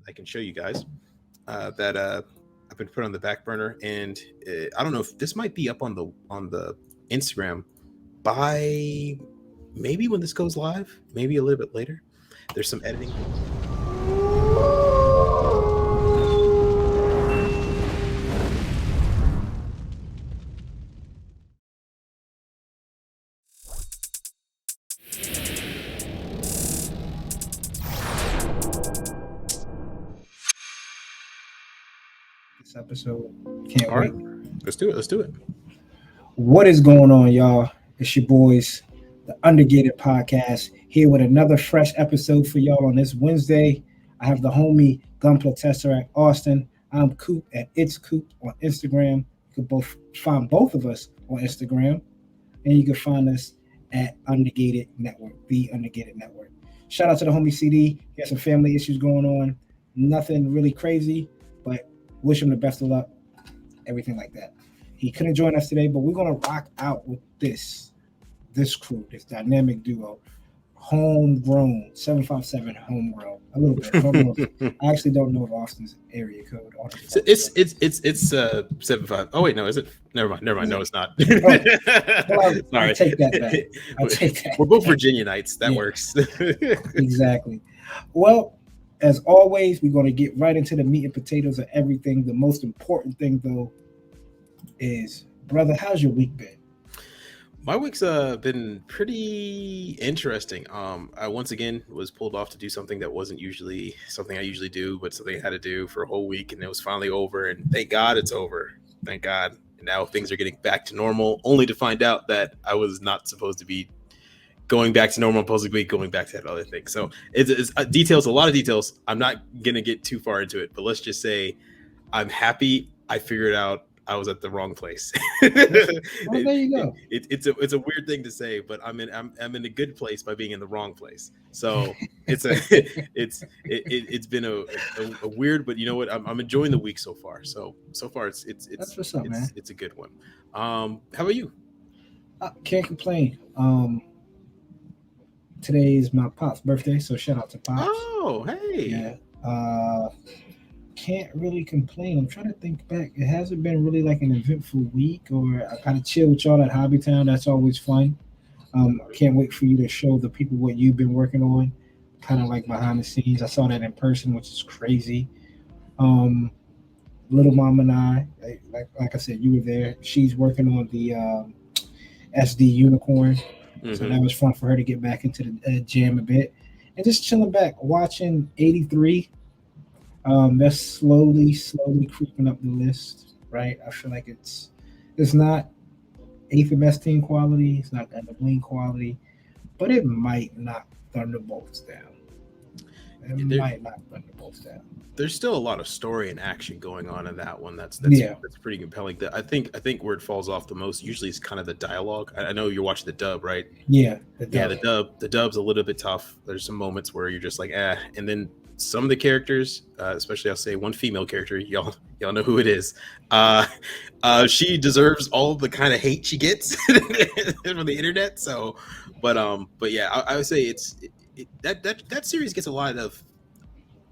I can show you guys that I've been put on the back burner, and I don't know if this might be up on the Instagram by maybe when this goes live, maybe a little bit later. There's some editing. This episode. Can't All wait. right, let's do it. Let's do it. What is going on, y'all? It's your boys, the Undergated Podcast, here with another fresh episode for y'all on this Wednesday. I have the homie Gunpla Tesseract Austin. I'm Coop at It's Coop on Instagram. You can both find both of us on Instagram, and you can find us at Undergated Network, the Undergated Network. Shout out to the homie CD. He has some family issues going on. Nothing really crazy, but wish him the best of luck. Everything like that. He couldn't join us today, but we're gonna rock out with this crew, this dynamic duo, homegrown, 757 homegrown. A little bit. I actually don't know if Austin's area code. So it's 75. Oh wait, no, is it? Never mind. No, it's not. Well, Sorry, I take that back. I take that. We're both Virginianites. That works. Exactly. Well, as always, we're going to get right into the meat and potatoes of everything. The most important thing, though, is, brother, how's your week been? My week's been pretty interesting. I once again was pulled off to do something that wasn't usually something I usually do, but something I had to do for a whole week, and it was finally over. And thank God it's over. Thank God. And now things are getting back to normal, only to find out that I was not supposed to be going back to normal. I'm supposed to be going back to that other thing. So it's details, a lot of details. I'm not gonna get too far into it, but let's just say I'm happy I figured out I was at the wrong place. Well, there you go. It's a weird thing to say, but I'm in a good place by being in the wrong place. So it's been a weird, but you know what? I'm enjoying the week so far. So far it's That's what's up, man. It's a good one. How about you? Can't complain. Today is my Pop's birthday, so shout out to Pops. Oh, hey. Yeah. Can't really complain. I'm trying to think back. It hasn't been really like an eventful week, or I kind of chill with y'all at Hobbytown. That's always fun. Can't wait for you to show the people what you've been working on, kind of like behind the scenes. I saw that in person, which is crazy. Little Mom and I, like I said, you were there. She's working on the SD Unicorn. Mm-hmm. So that was fun for her to get back into the jam a bit. And just chilling back, watching 83. That's slowly creeping up the list, right? I feel like it's not eighth and best team quality, it's not Gundam Wing quality, but it might knock Thunderbolts down. Might knock Thunderbolts down. There's still a lot of story and action going on in that one. That's pretty compelling. I think where it falls off the most usually is kind of the dialogue. I know you're watching the dub, right? Yeah. The dub's a little bit tough. There's some moments where you're just like, and then some of the characters, especially I'll say one female character, y'all know who it is. She deserves all the kind of hate she gets from the internet. So, but yeah, I would say that series gets a lot of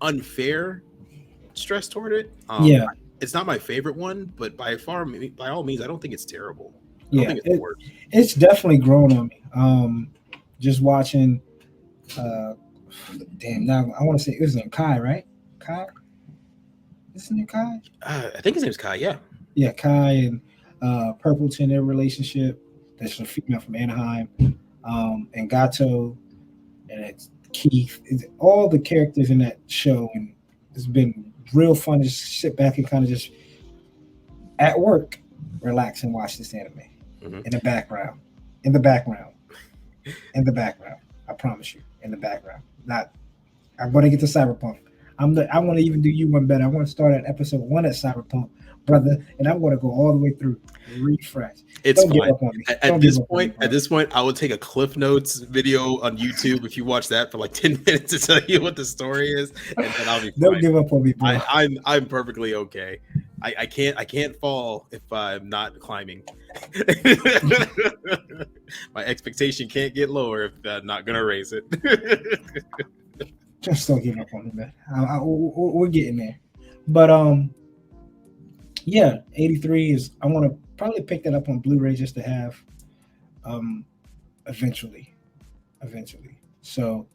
unfair stress toward it. It's not my favorite one, but by all means, I don't think it's terrible. I don't think it's the worst. It's definitely grown on me. Just watching. Damn, now I want to say it was named Kai, right? Kai? Isn't it Kai? I think his name's Kai, yeah. Yeah, Kai and Purpleton, their relationship. That's a female from Anaheim. And Gato, and it's Keith. It's all the characters in that show, and it's been real fun to just sit back and kind of just at work, relax and watch this anime. Mm-hmm. In the background. I promise you, in the background. I'm going to get to Cyberpunk. I want to even do you one better. I want to start at episode 1 at Cyberpunk, brother, and I'm going to go all the way through. Refresh. It's fine. Give up on me. At this point, I would take a Cliff Notes video on YouTube if you watch that for like 10 minutes to tell you what the story is, and then I'll be fine. Don't give up on me, bro. I'm perfectly okay. I can't fall if I'm not climbing. My expectation can't get lower if I'm not gonna raise it. Just don't give up on me, man. We're getting there. But yeah, 83 is. I want to probably pick that up on Blu-ray just to have um eventually. So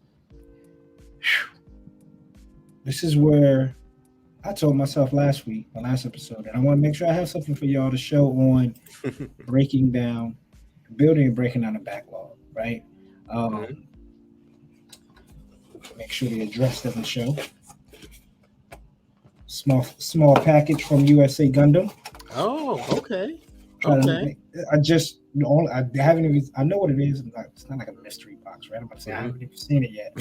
this is where I told myself last week, my last episode, and I want to make sure I have something for y'all to show on breaking down, building and breaking down the backlog, right? Make sure the address doesn't show. Small package from USA Gundam. Oh, okay. I haven't even. I know what it is. It's not like a mystery box, right? I'm about to say I haven't even seen it yet.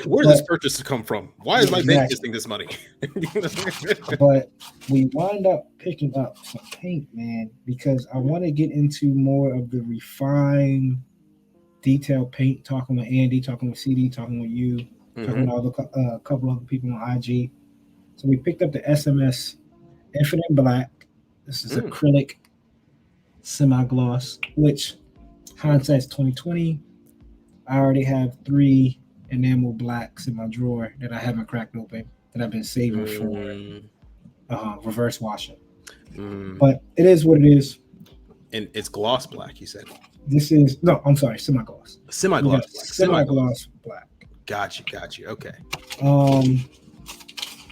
Where does this purchase come from? Why is my bank missing this money? But we wind up picking up some paint, man, because I want to get into more of the refined, detailed paint. Talking with Andy, talking with CD, talking with you, talking with a couple other people on IG. So we picked up the SMS Infinite Black. This is acrylic semi-gloss, which hindsight's 2020. I already have 3 enamel blacks in my drawer that I haven't cracked open that I've been saving for reverse washing. But it is what it is. And it's gloss black, you said? This is I'm sorry, semi-gloss. Semi-gloss black. Got you. Okay.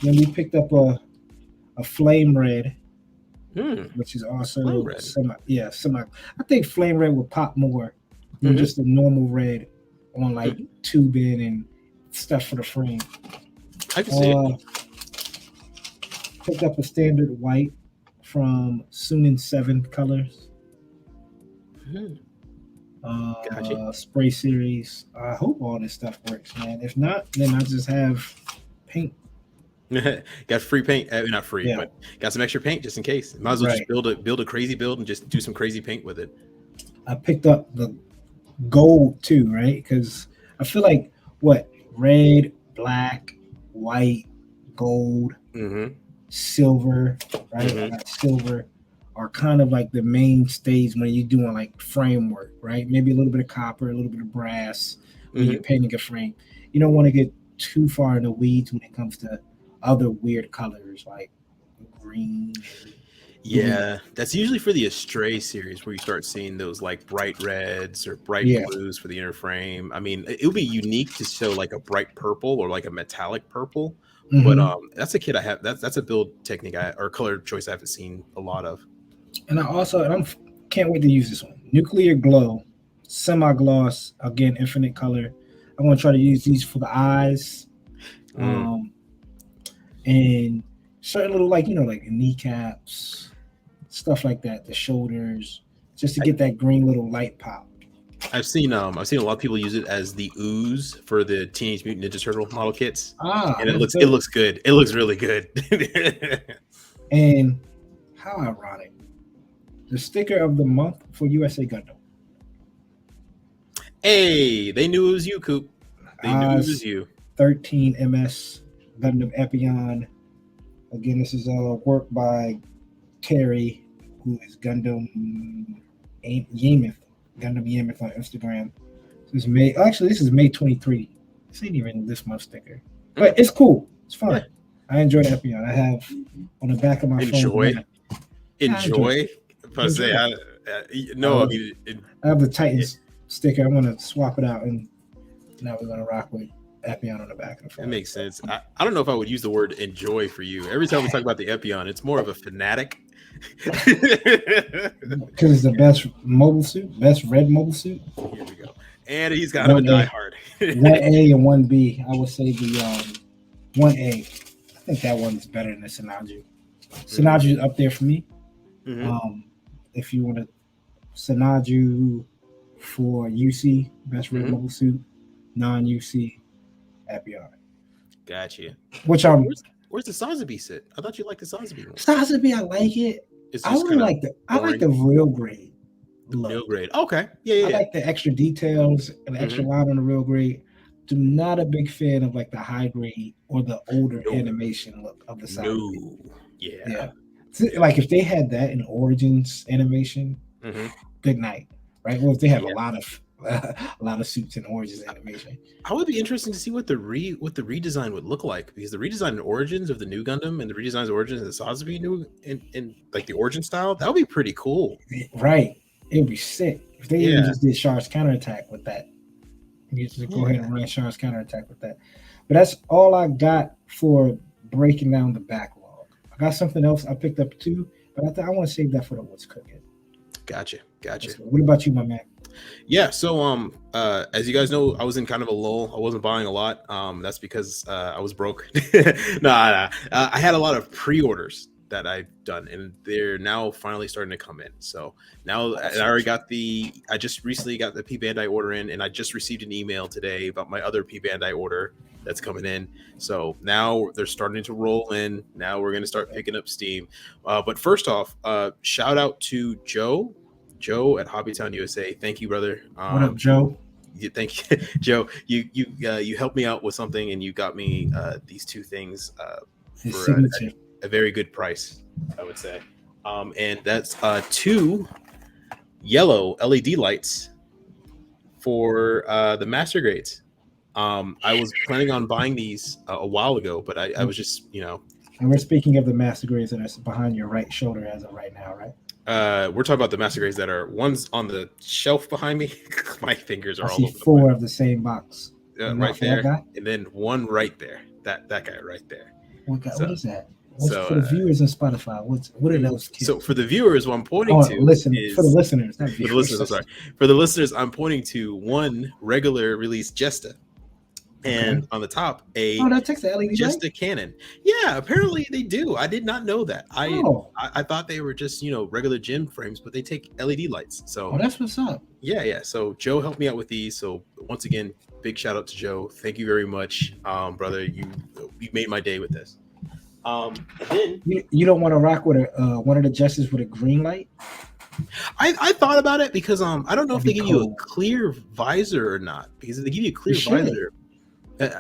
Then we picked up a flame red, which is also semi. I think flame red would pop more than just a normal red on like tubing and stuff for the frame. I can see it. Picked up a standard white from Sunin 7 Colors. Gotcha. Spray series. I hope all this stuff works, man. If not, then I just have paint. Got free paint, not free, but got some extra paint just in case. Might as well just build a crazy build and just do some crazy paint with it. I picked up the gold too, right? Because I feel like red, black, white, gold, silver, right? Silver are kind of like the mainstays when you're doing like framework, right? Maybe a little bit of copper, a little bit of brass when you're painting a frame. You don't want to get too far in the weeds when it comes to other weird colors like green. Yeah, that's usually for the Astray series where you start seeing those like bright reds or bright blues for the inner frame. I mean, it would be unique to show like a bright purple or like a metallic purple, but that's a kit I have. That's a build technique or color choice I haven't seen a lot of. And I can't wait to use this one. Nuclear Glow, semi-gloss, again, infinite color. I'm gonna try to use these for the eyes. And certain little like kneecaps, stuff like that, the shoulders, just to get that green little light pop. I've seen a lot of people use it as the ooze for the Teenage Mutant Ninja Turtle model kits. And it looks good. It looks really good. And how ironic. The sticker of the month for USA Gundam. Hey, they knew it was you, Coop. They knew it was you. 13 MS Gundam Epion. Again, this is work by Terry, who is Gundam Yamith. Gundam Yamith on Instagram. This is May 23. This ain't even this month sticker. But it's cool. It's fun. Yeah. I enjoy the Epion. I have on the back of my phone. Enjoy? I have the Titans sticker. I'm going to swap it out, and now we're going to rock with Epion on the back of the phone. That makes sense. I don't know if I would use the word enjoy for you. Every time we talk about the Epion, it's more of a fanatic. Because it's the best red mobile suit. Here we go. And he's got a diehard. 1A and 1B. I would say the 1A. I think that one's better than the Sinaju. Sinaju is up there for me. If you want to Sinaju for UC, best red mobile suit, non-UC, Epion. Gotcha. Which where's the Sazabi sit? I thought you liked the Sazabi one. Sazabi, I like it. I like the real grade. Real grade. Okay. Yeah. I like the extra details and the extra line on the real grade. I'm not a big fan of like the high grade or the older animation look of the Sazabi. Yeah. Like if they had that in Origins animation, good night, right? Well, if they have a lot of a lot of suits and oranges animation. I would be interesting to see what the redesign would look like, because the redesign and origins of the new Gundam and the redesigned origins of the Sazabi new in like the origin style, that would be pretty cool. Right. It would be sick if they even Yeah. just did Char's counterattack with that. You just go ahead Yeah. and run Char's counterattack with that. But that's all I got for breaking down the backlog. I got something else I picked up too, but I want to save that for the what's cooking. Gotcha. What about you, my man? Yeah, so as you guys know, I was in kind of a lull. I wasn't buying a lot. That's because I was broke. Nah. I had a lot of pre-orders that I've done, and they're now finally starting to come in. So now I just recently got the P Bandai order in, and I just received an email today about my other P Bandai order that's coming in. So now they're starting to roll in. Now we're going to start picking up steam. But first off, shout out to Joe at Hobbytown USA. Thank you, brother. What up, Joe? Thank you, Joe. You helped me out with something, and you got me these two things for a very good price, I would say. And that's two yellow LED lights for the master grades. I was planning on buying these a while ago, but I was just, And we're speaking of the master grades that are behind your right shoulder as of right now, right? We're talking about the master grades that are one's on the shelf behind me. My fingers are all over. Four of the same box. Right there, and then one right there. That guy right there. What is that? For the viewers on Spotify, what are those kids? So for the viewers, what I'm pointing to for the listeners. For the listeners, I'm pointing to one regular release Jesta. And on the top, that takes the LED just light? A cannon. Yeah, apparently they do. I did not know that. I thought they were just regular gym frames, but they take LED lights. So that's what's up. Yeah. So Joe helped me out with these. So once again, big shout out to Joe. Thank you very much, brother. You made my day with this. And then you don't want to rock with one of the Jesters with a green light. I thought about it because I don't know if they give you a clear visor or not, because if they give you a clear visor.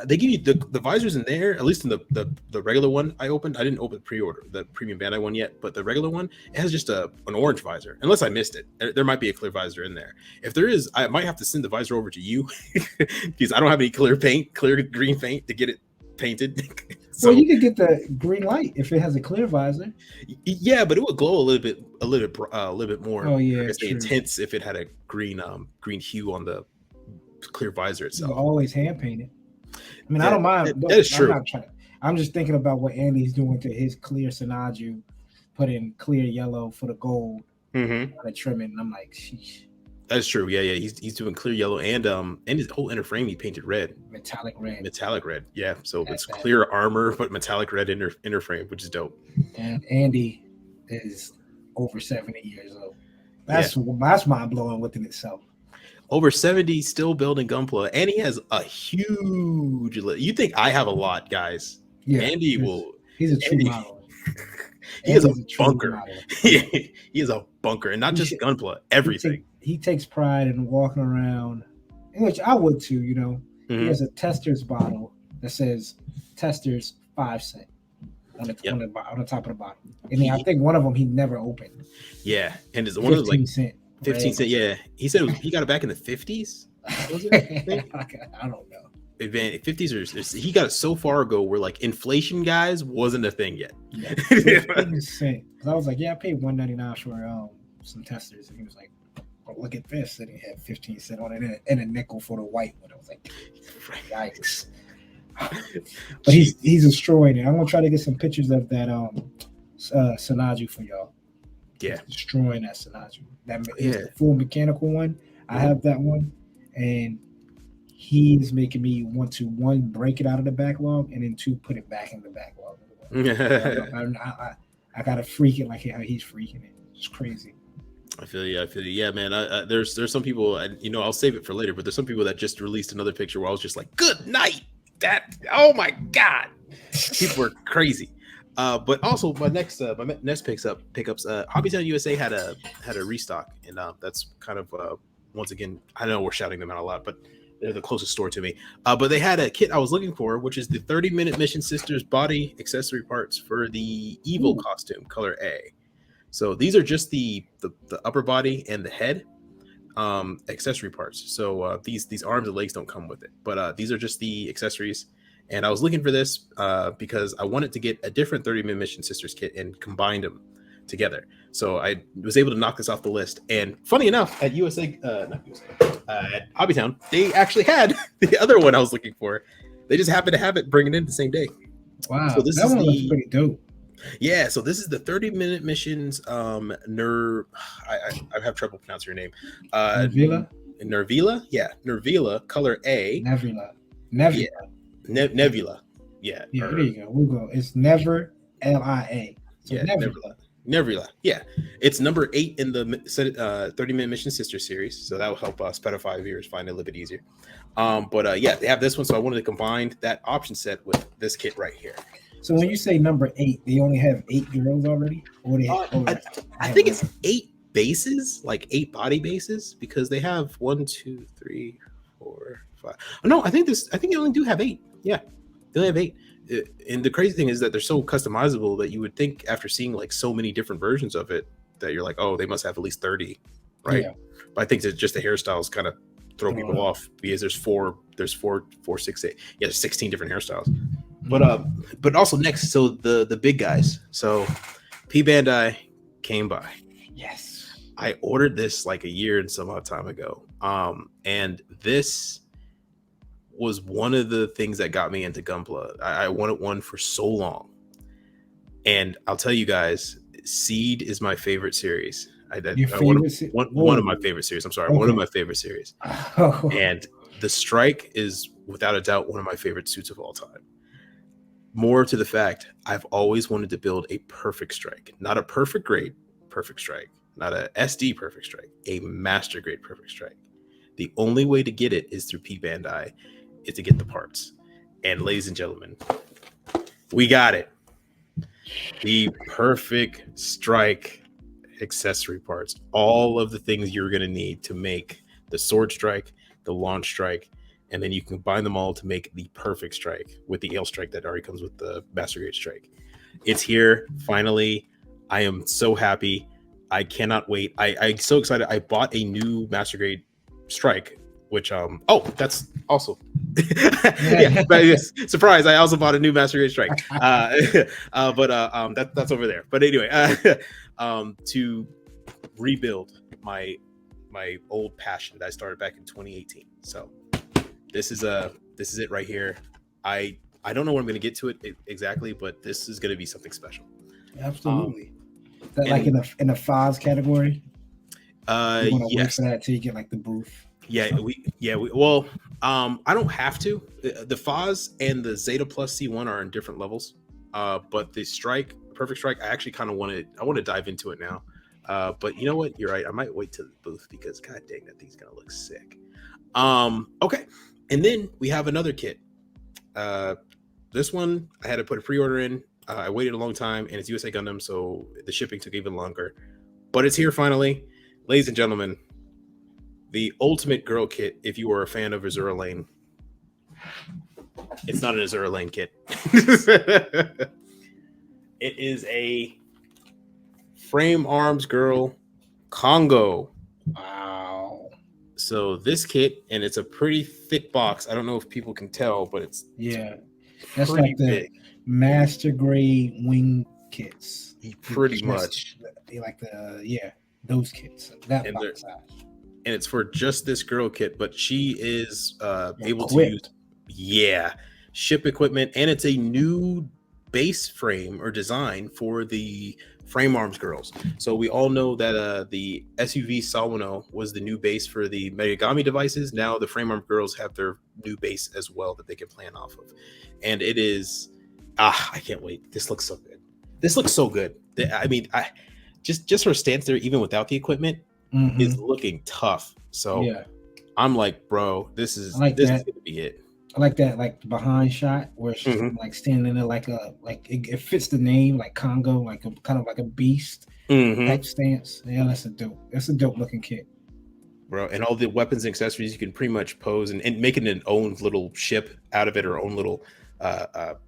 They give you the visors in there, at least in the regular one I opened. I didn't open the pre-order, the premium Bandai one yet, but the regular one, it has just an orange visor, unless I missed it. There might be a clear visor in there. If there is, I might have to send the visor over to you because I don't have any clear green paint to get it painted. So, well, you could get the green light if it has a clear visor. Yeah, but it would glow a little bit more. Oh yeah, intense if it had a green hue on the clear visor itself. You always hand paint it. I mean, I don't mind. That is true. I'm just thinking about what Andy's doing to his clear Sanaju, put in clear yellow for the gold, the trimming. And I'm like, sheesh. That's true. Yeah. He's doing clear yellow and his whole inner frame he painted red. Metallic red. Yeah. So it's clear armor but metallic red inner frame, which is dope. And Andy is over 70 years old. That's mind blowing within itself. Over 70, still building Gunpla, and he has a huge. You think I have a lot, guys? Yeah, Andy He's a true model. He is a bunker. He is a bunker, and not just Gunpla, everything. He takes pride in walking around, which I would too. He has a Tester's bottle that says "Tester's 5 cent" on the top of the bottle, and I think one of them he never opened. Yeah, and it's one of those like 15 cent. Yeah, he said he got it back in the 50s. Was it? I don't know. 50s or he got it so far ago where like inflation, guys, wasn't a thing yet. Yeah, 15 cent. Because I was like, I paid $1.99 for some Testers, and he was like, oh, look at this, and he had 15 cent on it and a nickel for the white one. I was like, yikes. But he's destroying it. I'm gonna try to get some pictures of that Sanaju for y'all. Yeah, destroying that Sanaju. That is the full mechanical one. I have that one, and he's making me want to, one, break it out of the backlog, and then two, put it back in the backlog. I gotta freak it like how he's freaking it. It's crazy. I feel you. Yeah, man. There's some people, I'll save it for later, but there's some people that just released another picture where I was just like, good night. Oh my God. People were crazy. But also my next pickups, Hobbytown USA had a restock, and that's kind of once again, I know we're shouting them out a lot, but they're the closest store to me. But they had a kit I was looking for, which is the 30-minute Mission Sisters body accessory parts for the Evil costume, color A. So these are just the upper body and the head. accessory parts. So these arms and legs don't come with it, but these are just the accessories. And I was looking for this because I wanted to get a different 30-minute mission sisters kit and combine them together. So I was able to knock this off the list. And funny enough, at at Hobbytown, they actually had the other one I was looking for. They just happened to have it, bring it in the same day. Wow, so this that is one looks pretty dope. Yeah, so this is the 30-minute missions. I have trouble pronouncing your name. Nervila? Yeah, Nervila, color A. Nebula. Yeah. Nebula. Yeah. Yeah, there you go. We'll go. It's Never Lia. So yeah, Nebula. Yeah. It's number 8 in the 30-minute mission sister series. So that will help us pedophile viewers find it a little bit easier. But yeah, they have this one. So I wanted to combine that option set with this kit right here. So when you say number 8, they only have 8 girls already? Or they I think it's 8 bases, like 8 body bases, because they have 1, 2, 3, 4, 5. Oh, no, I think they only do have 8. Yeah, they only have 8. And the crazy thing is that they're so customizable that you would think after seeing like so many different versions of it that you're like, oh, they must have at least 30, right? Yeah. But I think that just the hairstyles kind of throw people off because there's 4, 6, 8. Yeah, there's 16 different hairstyles. But also next, so the big guys. So P Bandai came by. Yes. I ordered this like a year and some odd time ago. And this was one of the things that got me into Gunpla. I wanted one for so long. And I'll tell you guys, Seed is my favorite series. One of my favorite series. I'm sorry, one of my favorite series. Oh. And the Strike is without a doubt one of my favorite suits of all time. More to the fact, I've always wanted to build a perfect Strike, not a perfect grade perfect Strike, not a SD perfect Strike, a master grade perfect Strike. The only way to get it is through P Bandai, is to get the parts. And ladies and gentlemen, we got it. The perfect Strike accessory parts, all of the things you're going to need to make the Sword Strike, the Launch Strike, and then you can combine them all to make the perfect Strike with the Ale Strike that already comes with the Master Grade Strike. It's here, finally. I am so happy. I cannot wait. I'm so excited. I bought a new Master Grade Strike, which, that's also, yeah, surprise. I also bought a new Master Grade Strike, that's over there. But anyway, to rebuild my old passion that I started back in 2018. So this is it right here. I don't know when I'm going to get to it exactly, but this is going to be something special. Absolutely. That like in the Foz category? Yes. Wait for that till you get like the booth. Well, I don't have to. The Foz and the Zeta Plus C1 are in different levels. But the Strike, Perfect Strike, I actually kind of want to dive into it now. But you know what? You're right. I might wait to the booth because god dang, that thing's gonna look sick. Okay. And then we have another kit. This one I had to put a pre-order in. I waited a long time, and it's USA Gundam, so the shipping took even longer. But it's here finally, ladies and gentlemen. The ultimate girl kit. If you are a fan of Azura Lane, it's not an Azura Lane kit. It is a Frame Arms Girl Congo. Wow. So this kit, and it's a pretty thick box. I don't know if people can tell, but it's that's like the big master grade wing kits. Pretty much. They like those kits. That box size. And it's for just this girl kit, but she is able to use ship equipment, and it's a new base frame or design for the Frame Arms girls. So we all know that the SUV Sawano was the new base for the Megami devices. Now the Frame Arms girls have their new base as well that they can plan off of. And it is, I can't wait. This looks so good. This looks so good. I mean, just her stance there, even without the equipment, is looking tough. So I'm like, bro, this is gonna be it. I like that, like the behind shot where she's like standing there like it fits the name, like Congo, like a kind of like a beast type stance. Yeah, that's a dope looking kit, bro. And all the weapons and accessories you can pretty much pose and make it an own little ship out of it, or own little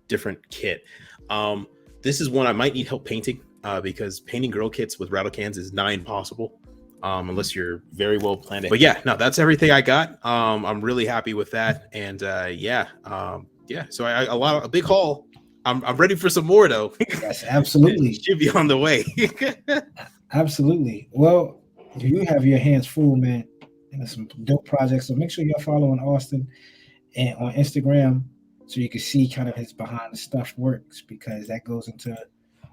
different kit. This is one I might need help painting because painting girl kits with rattle cans is nigh impossible. unless you're very well planned. But yeah, no, that's everything I got. I'm really happy with that, and yeah. So a big haul. I'm ready for some more though. Yes, absolutely. Should be on the way. Absolutely. Well, you have your hands full, man, and some dope projects. So make sure you're following Austin and on Instagram so you can see kind of his behind the stuff works, because that goes into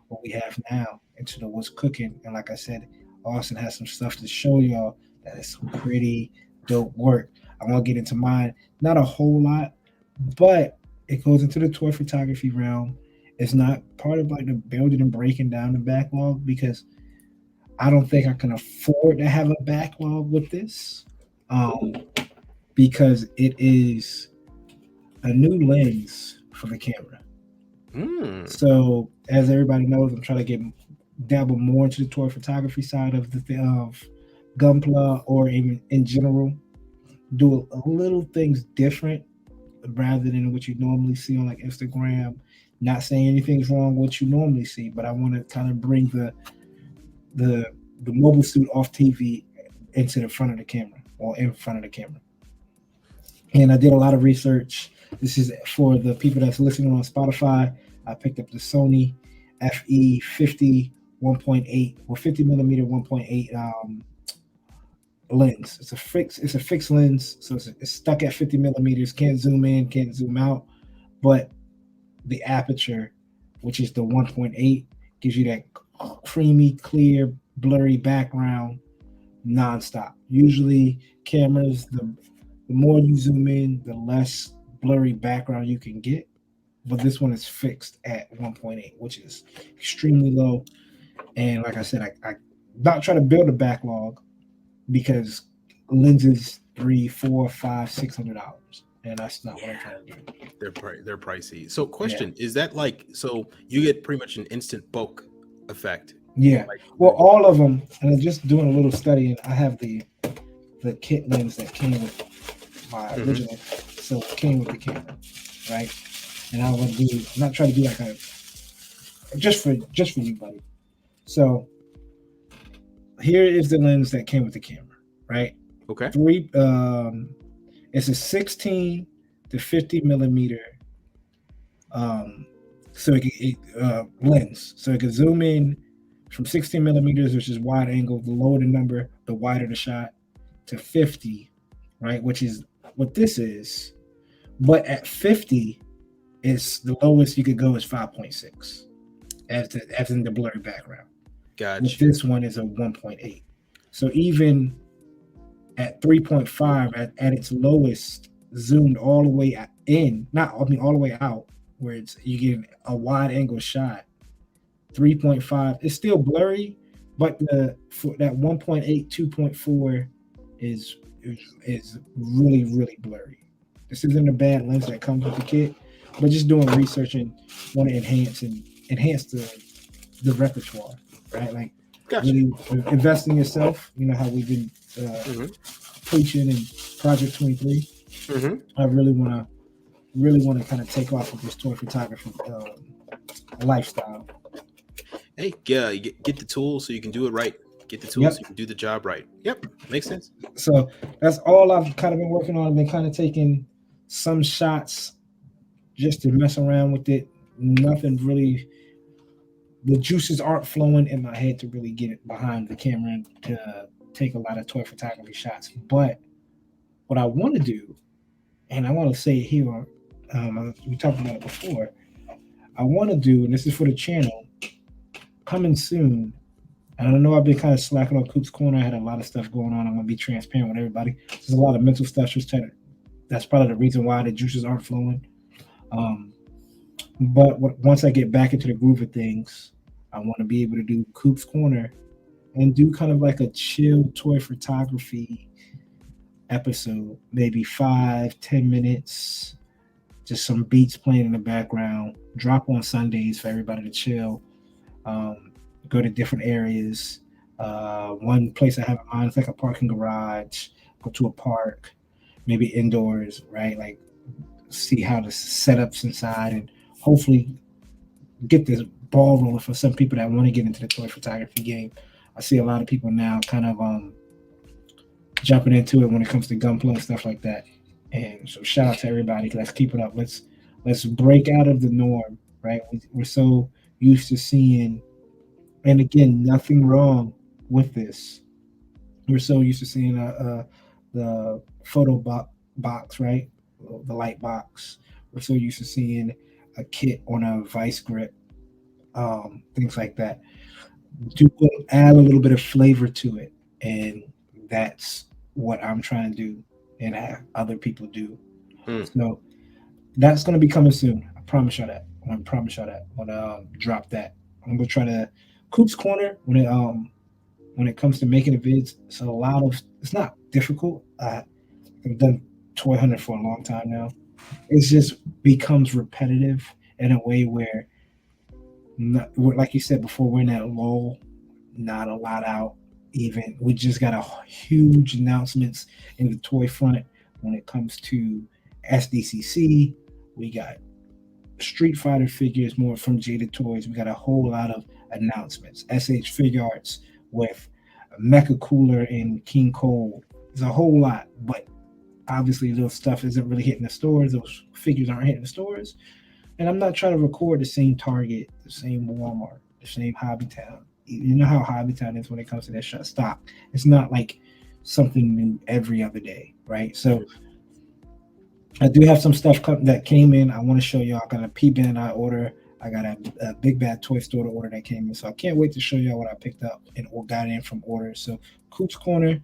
what we have now, into the what's cooking. And like I said, Austin has some stuff to show y'all that is some pretty dope work. I want to get into mine, not a whole lot, but it goes into the toy photography realm. It's not part of like the building and breaking down the backlog, because I don't think I can afford to have a backlog with this, because it is a new lens for the camera. So as everybody knows, I'm trying to dabble more into the toy photography side of Gunpla, or even in general, do a little things different rather than what you normally see on like Instagram. Not saying anything's wrong with what you normally see, but I want to kind of bring the mobile suit off TV into the front of the camera, or in front of the camera. And I did a lot of research. This is for the people that's listening on Spotify. I picked up the Sony FE50 1.8 or 50 millimeter 1.8 lens. It's a fixed lens, so it's stuck at 50 millimeters. Can't zoom in, can't zoom out, but the aperture, which is the 1.8, gives you that creamy, clear, blurry background nonstop. Usually cameras, the more you zoom in, the less blurry background you can get, but this one is fixed at 1.8, which is extremely low. And like I said, I not trying to build a backlog, because lenses $300, $400, $500, $600, and that's not what I'm trying to do. They're pricey. So question, is that like, so you get pretty much an instant bulk effect? Yeah. Well, all of them, and I'm just doing a little study, and I have the kit lens that came with my original, so it came with the camera, right? And I'm not trying to do like a just for you, buddy. So here is the lens that came with the camera, right? Okay. It's a 16 to 50 millimeter lens, so it can zoom in from 16 millimeters, which is wide angle. The lower the number, the wider the shot, to 50, right? Which is what this is. But at 50, it's the lowest you could go is 5.6, as in the blurry background. Gotcha. This one is a 1.8. So even at 3.5, at its lowest, zoomed all the way all the way out, where you get a wide angle shot, 3.5, it's still blurry, but that 1.8, 2.4 is really, really blurry. This isn't a bad lens that comes with the kit, but just doing research and want to enhance the repertoire, right? Like, gotcha. Really invest in yourself. You know how we've been preaching in Project 23. I really want to kind of take off with this toy photography lifestyle. Hey, yeah, get the tools so you can do it right. Get the tools so you can do the job right. Yep, makes sense. So that's all I've kind of been working on. I've been kind of taking some shots just to mess around with it. Nothing really. The juices aren't flowing in my head to really get it behind the camera and to take a lot of toy photography shots. But what I want to do, and I want to say it here, we talked about it before, I want to do, and this is for the channel, coming soon. And I know I've been kind of slacking on Coop's Corner. I had a lot of stuff going on. I'm going to be transparent with everybody. There's a lot of mental stuff. That's probably the reason why the juices aren't flowing. But once I get back into the groove of things, I want to be able to do Coop's Corner and do kind of like a chill toy photography episode, maybe 5-10 minutes, just some beats playing in the background, drop on Sundays for everybody to chill, go to different areas. One place I have in mind is like a parking garage, go to a park, maybe indoors, right? Like see how the setups inside, and hopefully get this ball rolling for some people that want to get into the toy photography game. I see a lot of people now kind of jumping into it when it comes to gunplay and stuff like that. And so shout out to everybody. Let's keep it up. Let's break out of the norm, right? We're so used to seeing, and again, nothing wrong with this. We're so used to seeing the box, right? The light box. We're so used to seeing a kit on a vice grip, things like that. To add a little bit of flavor to it, and that's what I'm trying to do, and have other people do. Hmm. So that's going to be coming soon. I promise you that. I promise you that. I'm gonna drop that. I'm gonna try to Coop's Corner when it comes to making the vids. It's a lot of. It's not difficult. I've done toy hunting for a long time now. It just becomes repetitive in a way where, like you said before, we're in that lull, not a lot out. Even we just got a huge announcements in the toy front when it comes to SDCC. We got Street Fighter figures more from Jaded Toys. We got a whole lot of announcements. SH Figure Arts with Mecha Cooler and King Cole. There's a whole lot, but obviously those stuff isn't really hitting the stores. Those figures aren't hitting the stores. And I'm not trying to record the same Target, the same Walmart, the same Hobby Town. You know how Hobby Town is when it comes to that stock. It's not like something new every other day, right? So I do have some stuff that came in. I want to show y'all. I got a P-Band order. I got a Big Bad Toy Store order that came in. So I can't wait to show y'all what I picked up and got in from orders. So Coop's Corner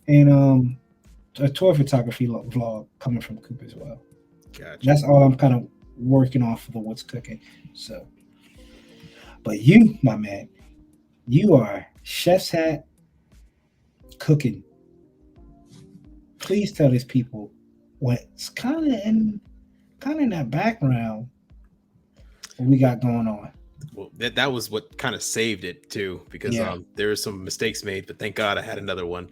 and a toy photography vlog coming from Coop as well. Gotcha. That's all I'm kind of working off of the what's cooking. So, but you, my man, you are chef's hat cooking. Please tell these people what's kind of in that background what we got going on. Well, that was what kind of saved it too, because there were some mistakes made, but thank God I had another one.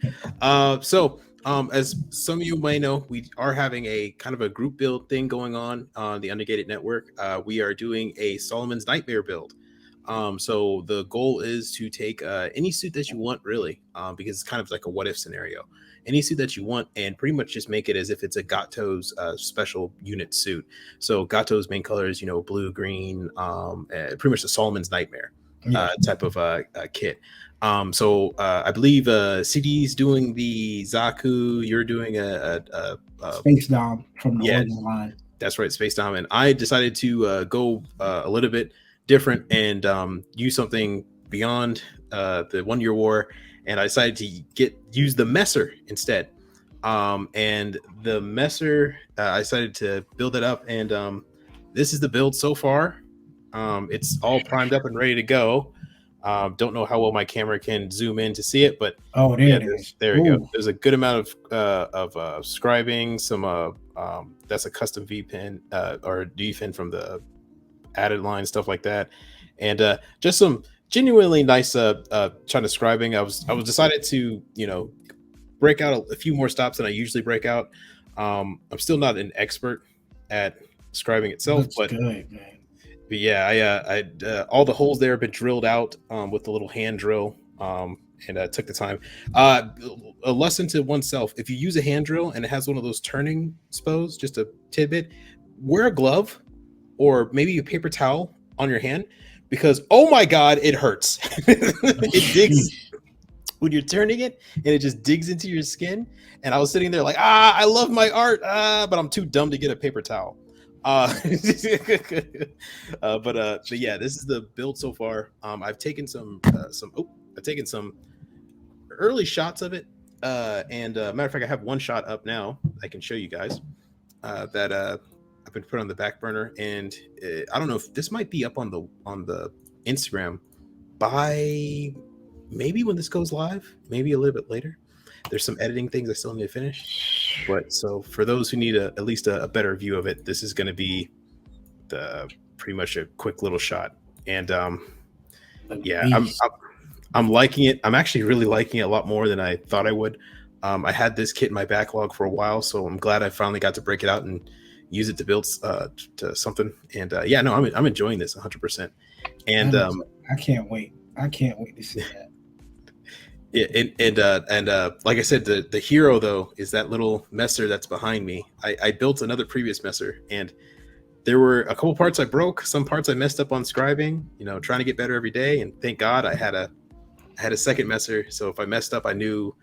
So as some of you may know, we are having a kind of a group build thing going on the Undergated Network. We are doing a Solomon's Nightmare build. So the goal is to take any suit that you want, really, because it's kind of like a what if scenario. Any suit that you want, and pretty much just make it as if it's a Gato's special unit suit. So Gato's main color is, blue, green, pretty much the Solomon's Nightmare type of kit. So I believe CD's doing the Zaku. You're doing a Space Dom from the Oregon line. That's right, Space Dom. And I decided to go a little bit different and use something beyond the 1 year war. And I decided to use the Messer instead. And the Messer, I decided to build it up. And this is the build so far. It's all primed up and ready to go. Don't know how well my camera can zoom in to see it, but there we go. There's a good amount of scribing. Some that's a custom V pin or D pin from the added line, stuff like that, and just some genuinely nice China scribing. I was decided to break out a few more stops than I usually break out. I'm still not an expert at scribing itself, but good, man. But yeah, I all the holes there have been drilled out with the little hand drill, and I took the time. A lesson to oneself: if you use a hand drill and it has one of those turning spos, just a tidbit, wear a glove or maybe a paper towel on your hand, because oh my God, it hurts. It digs when you're turning it, and it just digs into your skin. And I was sitting there like, I love my art, but I'm too dumb to get a paper towel. But yeah, this is the build so far. I've taken some early shots of it, and matter of fact, I have one shot up now I can show you guys that I've been put on the back burner, and I don't know if this might be up on the Instagram by maybe when this goes live, maybe a little bit later. There's some editing things I still need to finish, but so for those who need at least a better view of it, this is going to be pretty much a quick little shot. And yeah, I'm liking it. I'm actually really liking it a lot more than I thought I would. I had this kit in my backlog for a while, so I'm glad I finally got to break it out and use it to build to something. And yeah, no, I'm enjoying this 100%. And I can't wait. I can't wait to see that. Yeah, and like I said, the hero though is that little messer that's behind me. I built another previous messer, and there were a couple parts I broke, some parts I messed up on scribing. Trying to get better every day, and thank God I had a second messer. So if I messed up, I knew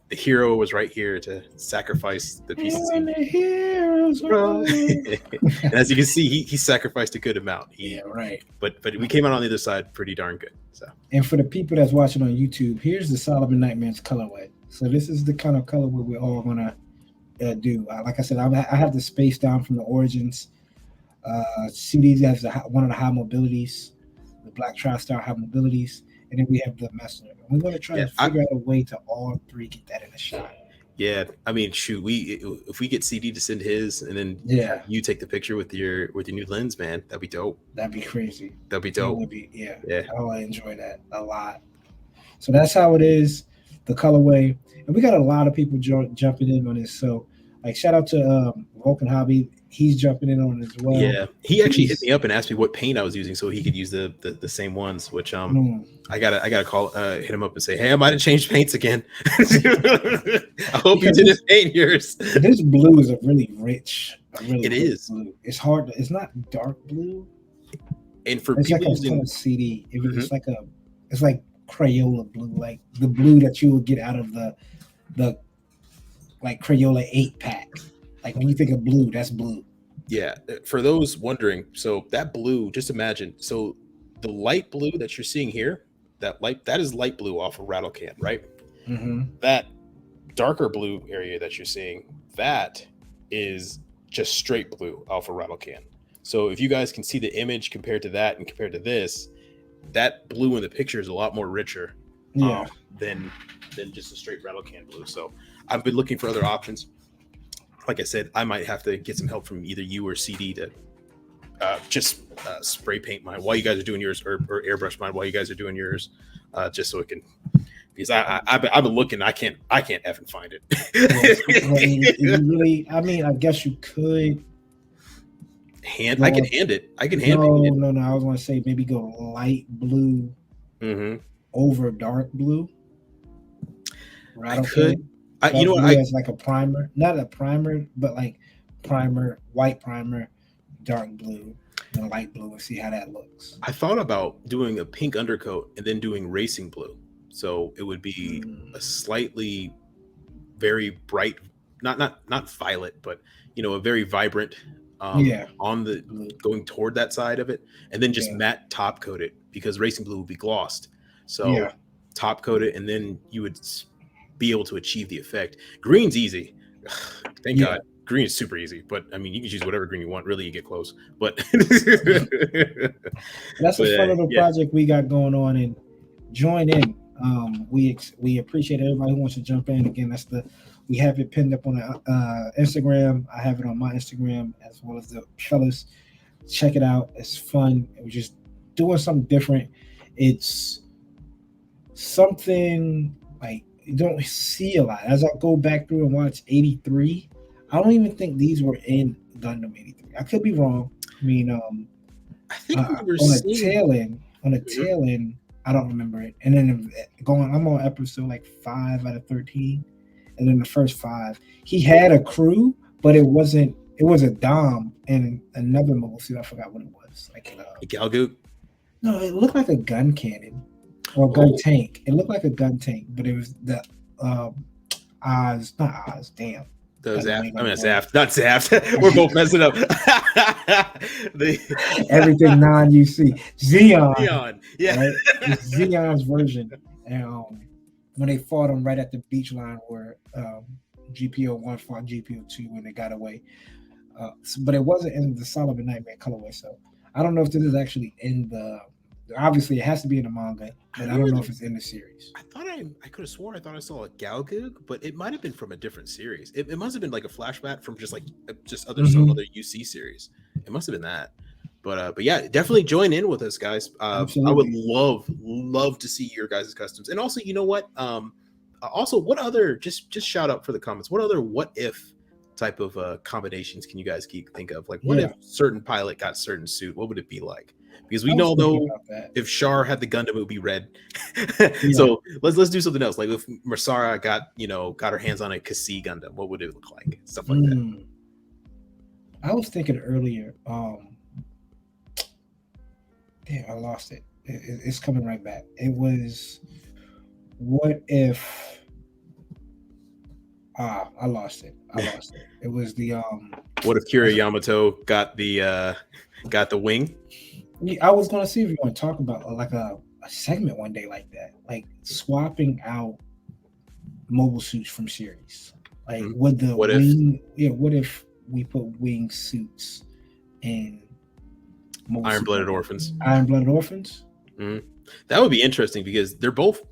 the hero was right here to sacrifice the pieces. And the heroes And as you can see, he sacrificed a good amount. Yeah, right. But we came out on the other side pretty darn good. So. And for the people that's watching on YouTube, here's the Solomon Nightmares colorway. So this is the kind of colorway we're all gonna do. Like I said, I have the space down from the Origins. CDs has one of the high mobilities, the Black TriStar high mobilities, and then we have the Messenger. We're going to try to figure out a way to all three get that in a shot. Yeah, I mean, shoot, if we get CD to send his, and then you take the picture with your new lens, man, that'd be dope. That'd be crazy. That'd be dope. Yeah. I enjoy that a lot. So that's how it is, the colorway, and we got a lot of people jumping in on this. So, like, shout out to Vulcan Hobby. He's jumping in on it as well. Yeah, he actually hit me up and asked me what paint I was using so he could use the same ones. Which I gotta call hit him up and say, hey, I might have changed paints again. I hope you didn't paint yours. This blue is a really rich. It is. Blue. It's hard. It's not dark blue. And for it's people like using CD, it's like Crayola blue, like the blue that you would get out of the like Crayola 8-pack. Like when you think of blue, that's blue. Yeah. For those wondering, so that blue, just imagine. So the light blue that you're seeing here, that is light blue off of Rattle Can, right? Mm-hmm. That darker blue area that you're seeing, that is just straight blue off of Rattle Can. So if you guys can see the image compared to that and compared to this, that blue in the picture is a lot more richer than just a straight Rattle Can blue. So I've been looking for other options. Like I said, I might have to get some help from either you or CD to just spray paint mine while you guys are doing yours, or airbrush mine while you guys are doing yours, just so it can. Because I've been looking, I can't effing find it. Really, I mean, I guess you could. I can hand it. I can hand it. No. I was going to say maybe go light blue over dark blue. Right, I could. You know what? As like a primer, not a primer, but like primer, white primer, dark blue, and light blue, and see how that looks. I thought about doing a pink undercoat and then doing racing blue, so it would be a slightly very bright, not violet, but a very vibrant. On the going toward that side of it, and then just matte top coat it, because racing blue will be glossed. So top coat it, and then you would be able to achieve the effect. Green's easy. Thank God. Green is super easy, but I mean, you can choose whatever green you want. Really, you get close. But that's a fun little project we got going on, and join in. We appreciate everybody who wants to jump in. Again, we have it pinned up on the Instagram. I have it on my Instagram as well as the fellas. Check it out. It's fun. We're just doing something different. It's something like you don't see a lot. As I go back through and watch 83, I don't even think these were in Gundam 83. I could be wrong. I mean, I think we were on the tail end, I don't remember it. And then I'm on episode like 5 out of 13. And then the first 5, he had a crew, but it was a Dom and another mobile suit. I forgot what it was. Like a Galgoop? No, it looked like a gun cannon or a gun tank. It looked like a gun tank, but it was the Oz, not Oz. Damn. Zaft. I mean, Zaft, not Zaft. We're both messing up. Everything non-UC. Xeon. Yeah. Right? Xeon's version. And when they fought him right at the beach line where GPO1 fought GPO2 when they got away. But it wasn't in the Solomon Nightmare colorway. So I don't know if this is actually in the. Obviously, it has to be in the manga, but I don't know if it's in the series. I thought I could have sworn I saw a Galgoog, but it might have been from a different series. It must have been like a flashback from some other UC series. It must have been that. But yeah, definitely join in with us, guys. I would love to see your guys' customs. And also, you know what? Also, what other just shout out for the comments? What other what if type of combinations can you guys think of? Like, what if certain pilot got certain suit? What would it be like? because we know though if Char had the Gundam, it would be red. Yeah. So let's do something else. Like if Masara got her hands on a Kasi Gundam, what would it look like? Stuff like that. I was thinking earlier. Damn, I lost it. It's coming right back. It was, what if? I lost it. It was the What if Kira Yamato got the wing? I was gonna see if you want to talk about like a segment one day like that, like swapping out mobile suits from series. Like would the wing? What if we put wing suits in Iron-Blooded Orphans? Iron-Blooded Orphans. Mm-hmm. That would be interesting because they're both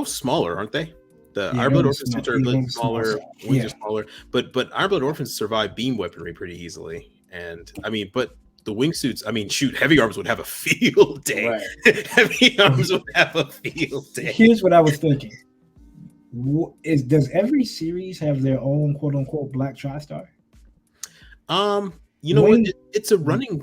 smaller, aren't they? The Iron-Blooded Orphans suits are a bit smaller, wings are smaller, but Iron-Blooded Orphans survive beam weaponry pretty easily. And I mean, but the wingsuits, I mean, shoot, Heavy Arms would have a field day. Right. Heavy Arms would have a field day. Here's what I was thinking: does every series have their own quote unquote Black TriStar? You know what? It's a running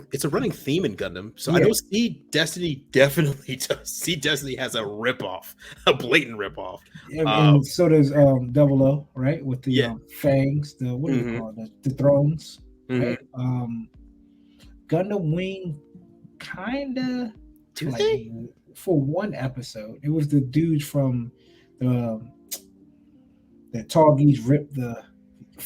theme in Gundam. So I know Seed Destiny definitely does. Seed Destiny has a ripoff, a blatant ripoff. And so does Double O, right? With the fangs, the what do you call it? The thrones. Right? Gundam Wing, kinda. Do they? For one episode, it was the dudes from the Tallgeese ripped the.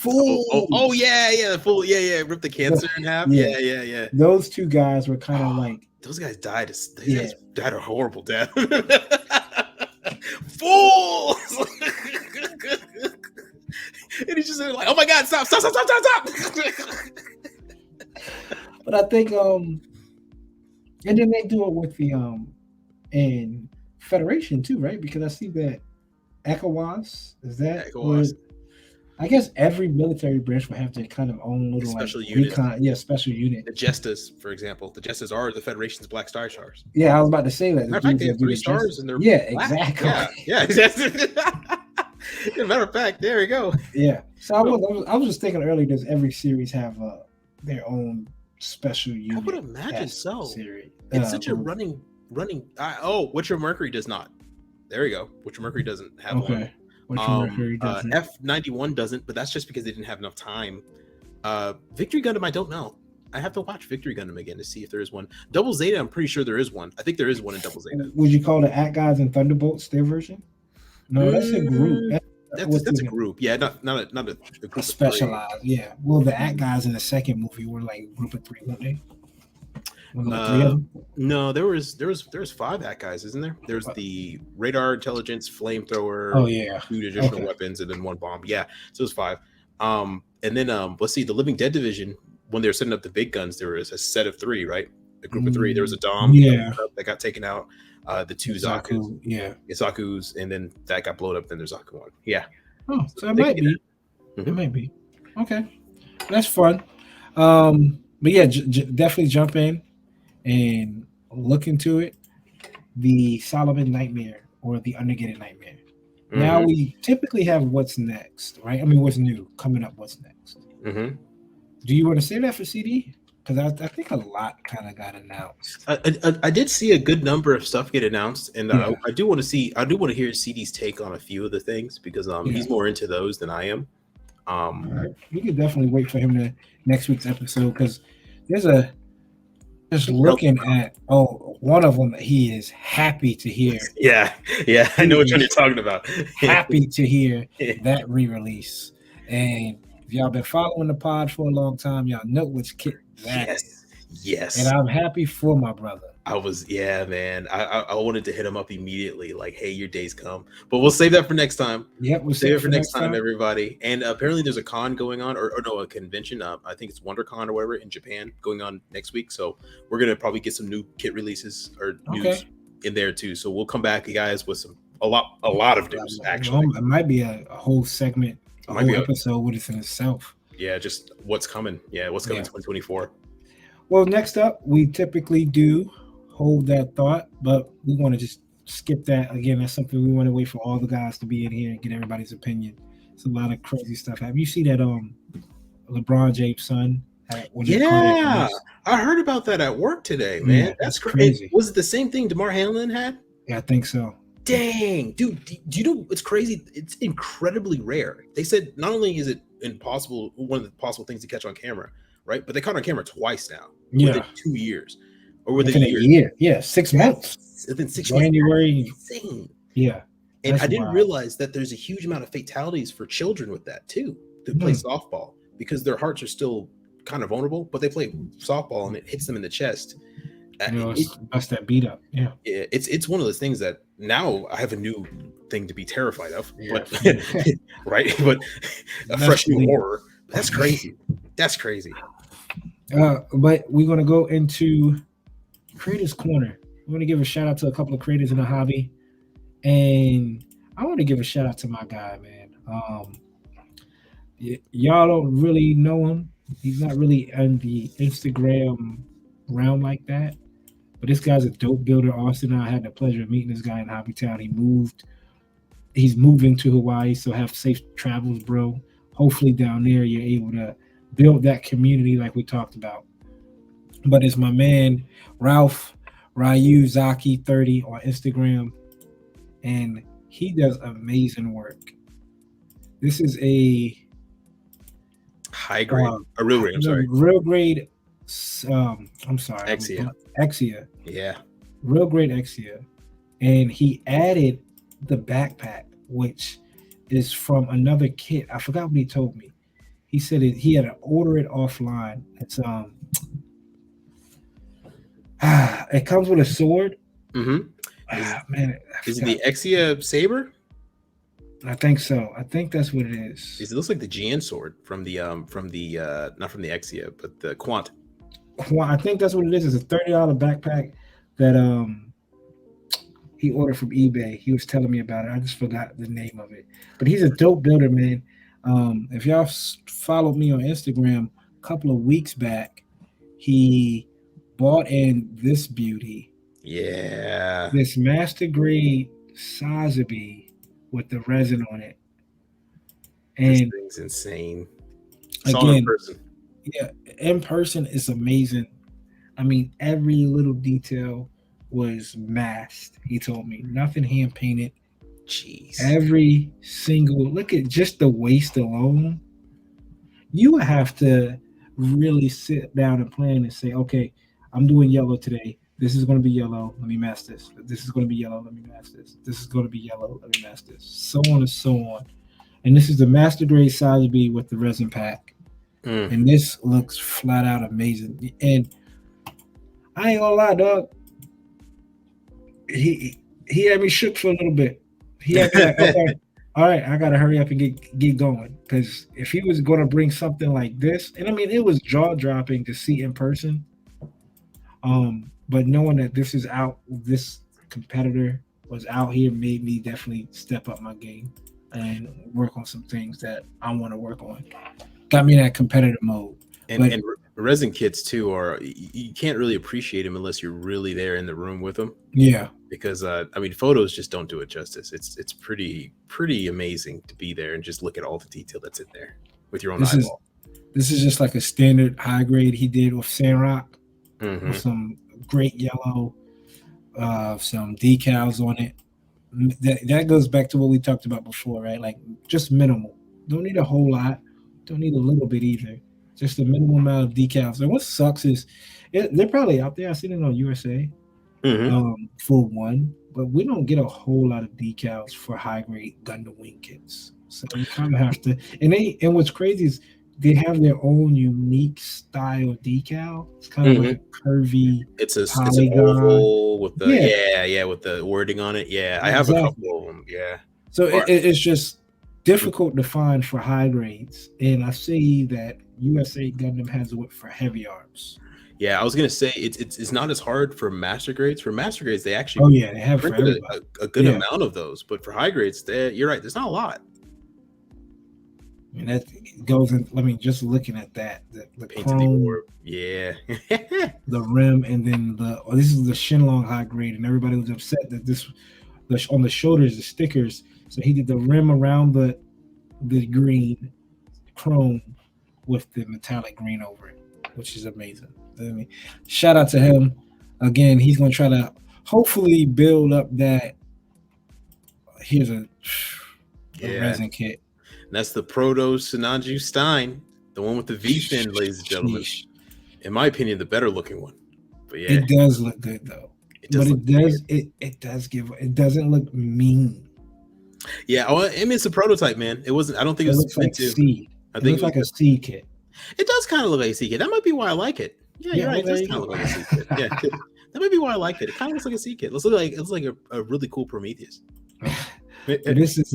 Oh yeah, the fool, ripped the cancer in half. Yeah. Those two guys were kind of like those guys died. Guys died a horrible death. Fools! And he's just like, oh my god, stop! But I think and then they do it with the in Federation too, right? Because I see that ECOWAS is that. I guess every military branch will have their kind of own little special unit. Special unit. The Jestas, for example, are the Federation's Black Star Stars. Yeah, I was about to say that. Matter of fact, they have 3 stars and they're black. Exactly. Yeah, exactly. Matter of fact, there we go. Yeah. So I was just thinking earlier, does every series have their own special unit? I would imagine so. Series. It's such a running. Witcher Mercury does not. There we go. Witcher Mercury doesn't have one. F91 doesn't, but that's just because they didn't have enough time. Victory Gundam, I don't know. I have to watch Victory Gundam again to see if there is one. Double Zeta, I'm pretty sure there is one. I think there is one in Double Zeta. Would you call the At Guys and Thunderbolts their version? No, that's a group. That's a group. Yeah, not a group specialized. Yeah. Well, the At Guys in the second movie were like a group of 3, weren't they? No, there was 5 At Guys, isn't there? There's the radar intelligence, flamethrower, 2 additional weapons, and then 1 bomb. Yeah, so it was 5. And then let's see, the Living Dead division, when they were setting up the big guns, there was a set of 3, right? A group of 3. There was a Dom that got taken out. The 2 Zaku's, Zaku's, and then that got blown up. Then there's Zaku 1. Yeah. Oh, so it might be. It might be. Okay, that's fun. But yeah, definitely jump in and look into it. The Solomon Nightmare or the Undergated Nightmare. Mm-hmm. Now we typically have what's next, right? I mean, what's new coming up? What's next? Mm-hmm. Do you want to say that for CD? Because I think a lot kind of got announced. I did see a good number of stuff get announced, and I do want to hear CD's take on a few of the things because he's more into those than I am. Right. We could definitely wait for him to next week's episode because there's just looking at one of them he is happy to hear. Yeah, I know which one you're talking about. Happy to hear that re-release, and if y'all been following the pod for a long time, y'all know which kit that is. Yes. And I'm happy for my brother. Man. I wanted to hit him up immediately, like, hey, your day's come. But we'll save that for next time. Yep, we'll save it for next time, everybody. And apparently there's a con going on, or a convention. I think it's WonderCon or whatever in Japan going on next week. So we're gonna probably get some new kit releases or news in there too. So we'll come back, you guys, with a lot of news. Actually, it might be a whole segment, a whole episode with it in itself. Yeah, just what's coming. Yeah, what's coming in 2024. Well, next up, we typically do hold that thought, but we want to just skip that. Again, that's something we want to wait for all the guys to be in here and get everybody's opinion. It's a lot of crazy stuff. Have you seen that LeBron James' son when the cardiac Yeah, arrest. I heard about that at work today, man. Yeah, That's that's crazy. crazy. Was it the same thing DeMar Hamlin had? Yeah, I think so. Dang, dude, do you know what's crazy? It's incredibly rare. They said not only is it impossible, one of the possible things to catch on camera, right? But they caught on camera twice now within Yeah, 2 years or within a within a year. year. Yeah, 6 months. Within 6 months. January. That's insane. Yeah, And that's I didn't wild. realize that there's a huge amount of fatalities for children with that too, that play softball, because their hearts are still kind of vulnerable, but they play softball and it hits them in the chest. Bust that beat up. Yeah, It's one of those things that now I have a new thing to be terrified of, but right, but a fresh new horror. That's crazy. That's crazy. But we're gonna go into Creators Corner. I want to give a shout out to a couple of creators in the hobby, and I want to give a shout out to my guy, man. Y'all don't really know him. He's not really on the Instagram realm like that. But this guy's a dope builder. Austin and I had the pleasure of meeting this guy in Hobbytown. He's moving to Hawaii, so have safe travels, bro. Hopefully down there you're able to build that community like we talked about. But it's my man Ralph Ryu Zaki 30 on Instagram, and he does amazing work. This is a high grade, a real grade. I'm sorry, real grade. I'm sorry, Exia. Yeah, real grade Exia, and he added the backpack, which is from another kit. I forgot what he told me. He said he had to order it offline. It's it comes with a sword. Man, is it the Exia Saber? I think so. I think that's what it is. It looks like the GN sword from the not from the Exia, but the Quant. I think that's what it is. It's a $30 backpack that he ordered from eBay. He was telling me about it. I just forgot the name of it. But he's a dope builder, man. If y'all followed me on Instagram a couple of weeks back, he bought in this beauty. Yeah. This master grade Sazabi with the resin on it. And this thing's insane. Again, yeah, in person it's amazing. I mean, every little detail was masked. He told me nothing hand painted. Jeez. Every single look at just the waist alone. You would have to really sit down and plan and say, okay, I'm doing yellow today. This is going to be yellow. Let me mask this. This is going to be yellow. Let me mask this. This is going to be yellow. Let me mask this. So on and so on. And this is the master grade Sazabi with the resin pack. And this looks flat out amazing. And I ain't gonna lie, dog. He had me shook for a little bit. He had me like, okay, all right, I gotta hurry up and get going. Because if he was gonna bring something like this, and I mean it was jaw dropping to see in person. But knowing that this competitor was out here made me definitely step up my game and work on some things that I want to work on. Got me in that competitive mode. And resin kits too are, you can't really appreciate them unless you're really there in the room with them. Yeah. Because I mean, photos just don't do it justice. It's pretty amazing to be there and just look at all the detail that's in there with your own eyeball. This is just like a standard high grade he did with Sandrock, with some great yellow, some decals on it. That goes back to what we talked about before, right? Like just minimal. Don't need a whole lot. Don't need a little bit either. Just a minimal amount of decals. And what sucks is they're probably out there. I seen it on USA for one, but we don't get a whole lot of decals for high grade Gundam wing kits. So you kind of have to. And what's crazy is they have their own unique style decal. It's kind of like a curvy. It's an oval with the with the wording on it. Yeah, I have a couple of them. Yeah. So it's just difficult to find for high grades, and I see that USA Gundam has it for heavy arms. Yeah, I was gonna say it's not as hard for master grades. For master grades, they actually they have for a good amount of those, but for high grades, you're right. There's not a lot. And that goes in. I mean, just looking at that, the chrome, the rim, and then this is the Shenlong high grade, and everybody was upset that on the shoulders, the stickers. So he did the rim around the green chrome with the metallic green over it. which is amazing. I mean, shout out to him. Again, he's going to try to hopefully build up that. Here's a resin kit. And that's the Proto Sinanju Stein, the one with the V fin, ladies and gentlemen. In my opinion, the better looking one. But yeah, it does look good though. It doesn't look mean. Yeah, I mean it's a prototype, man. It wasn't. I don't think it looks like seed. I think it looks like a seed kit. It does kind of look like a seed kit. That might be why I like it. Yeah, you're right. It does kind of look like a seed kit. Yeah, that might be why I like it. It kind of looks like a seed kit. It's like a really cool Prometheus. This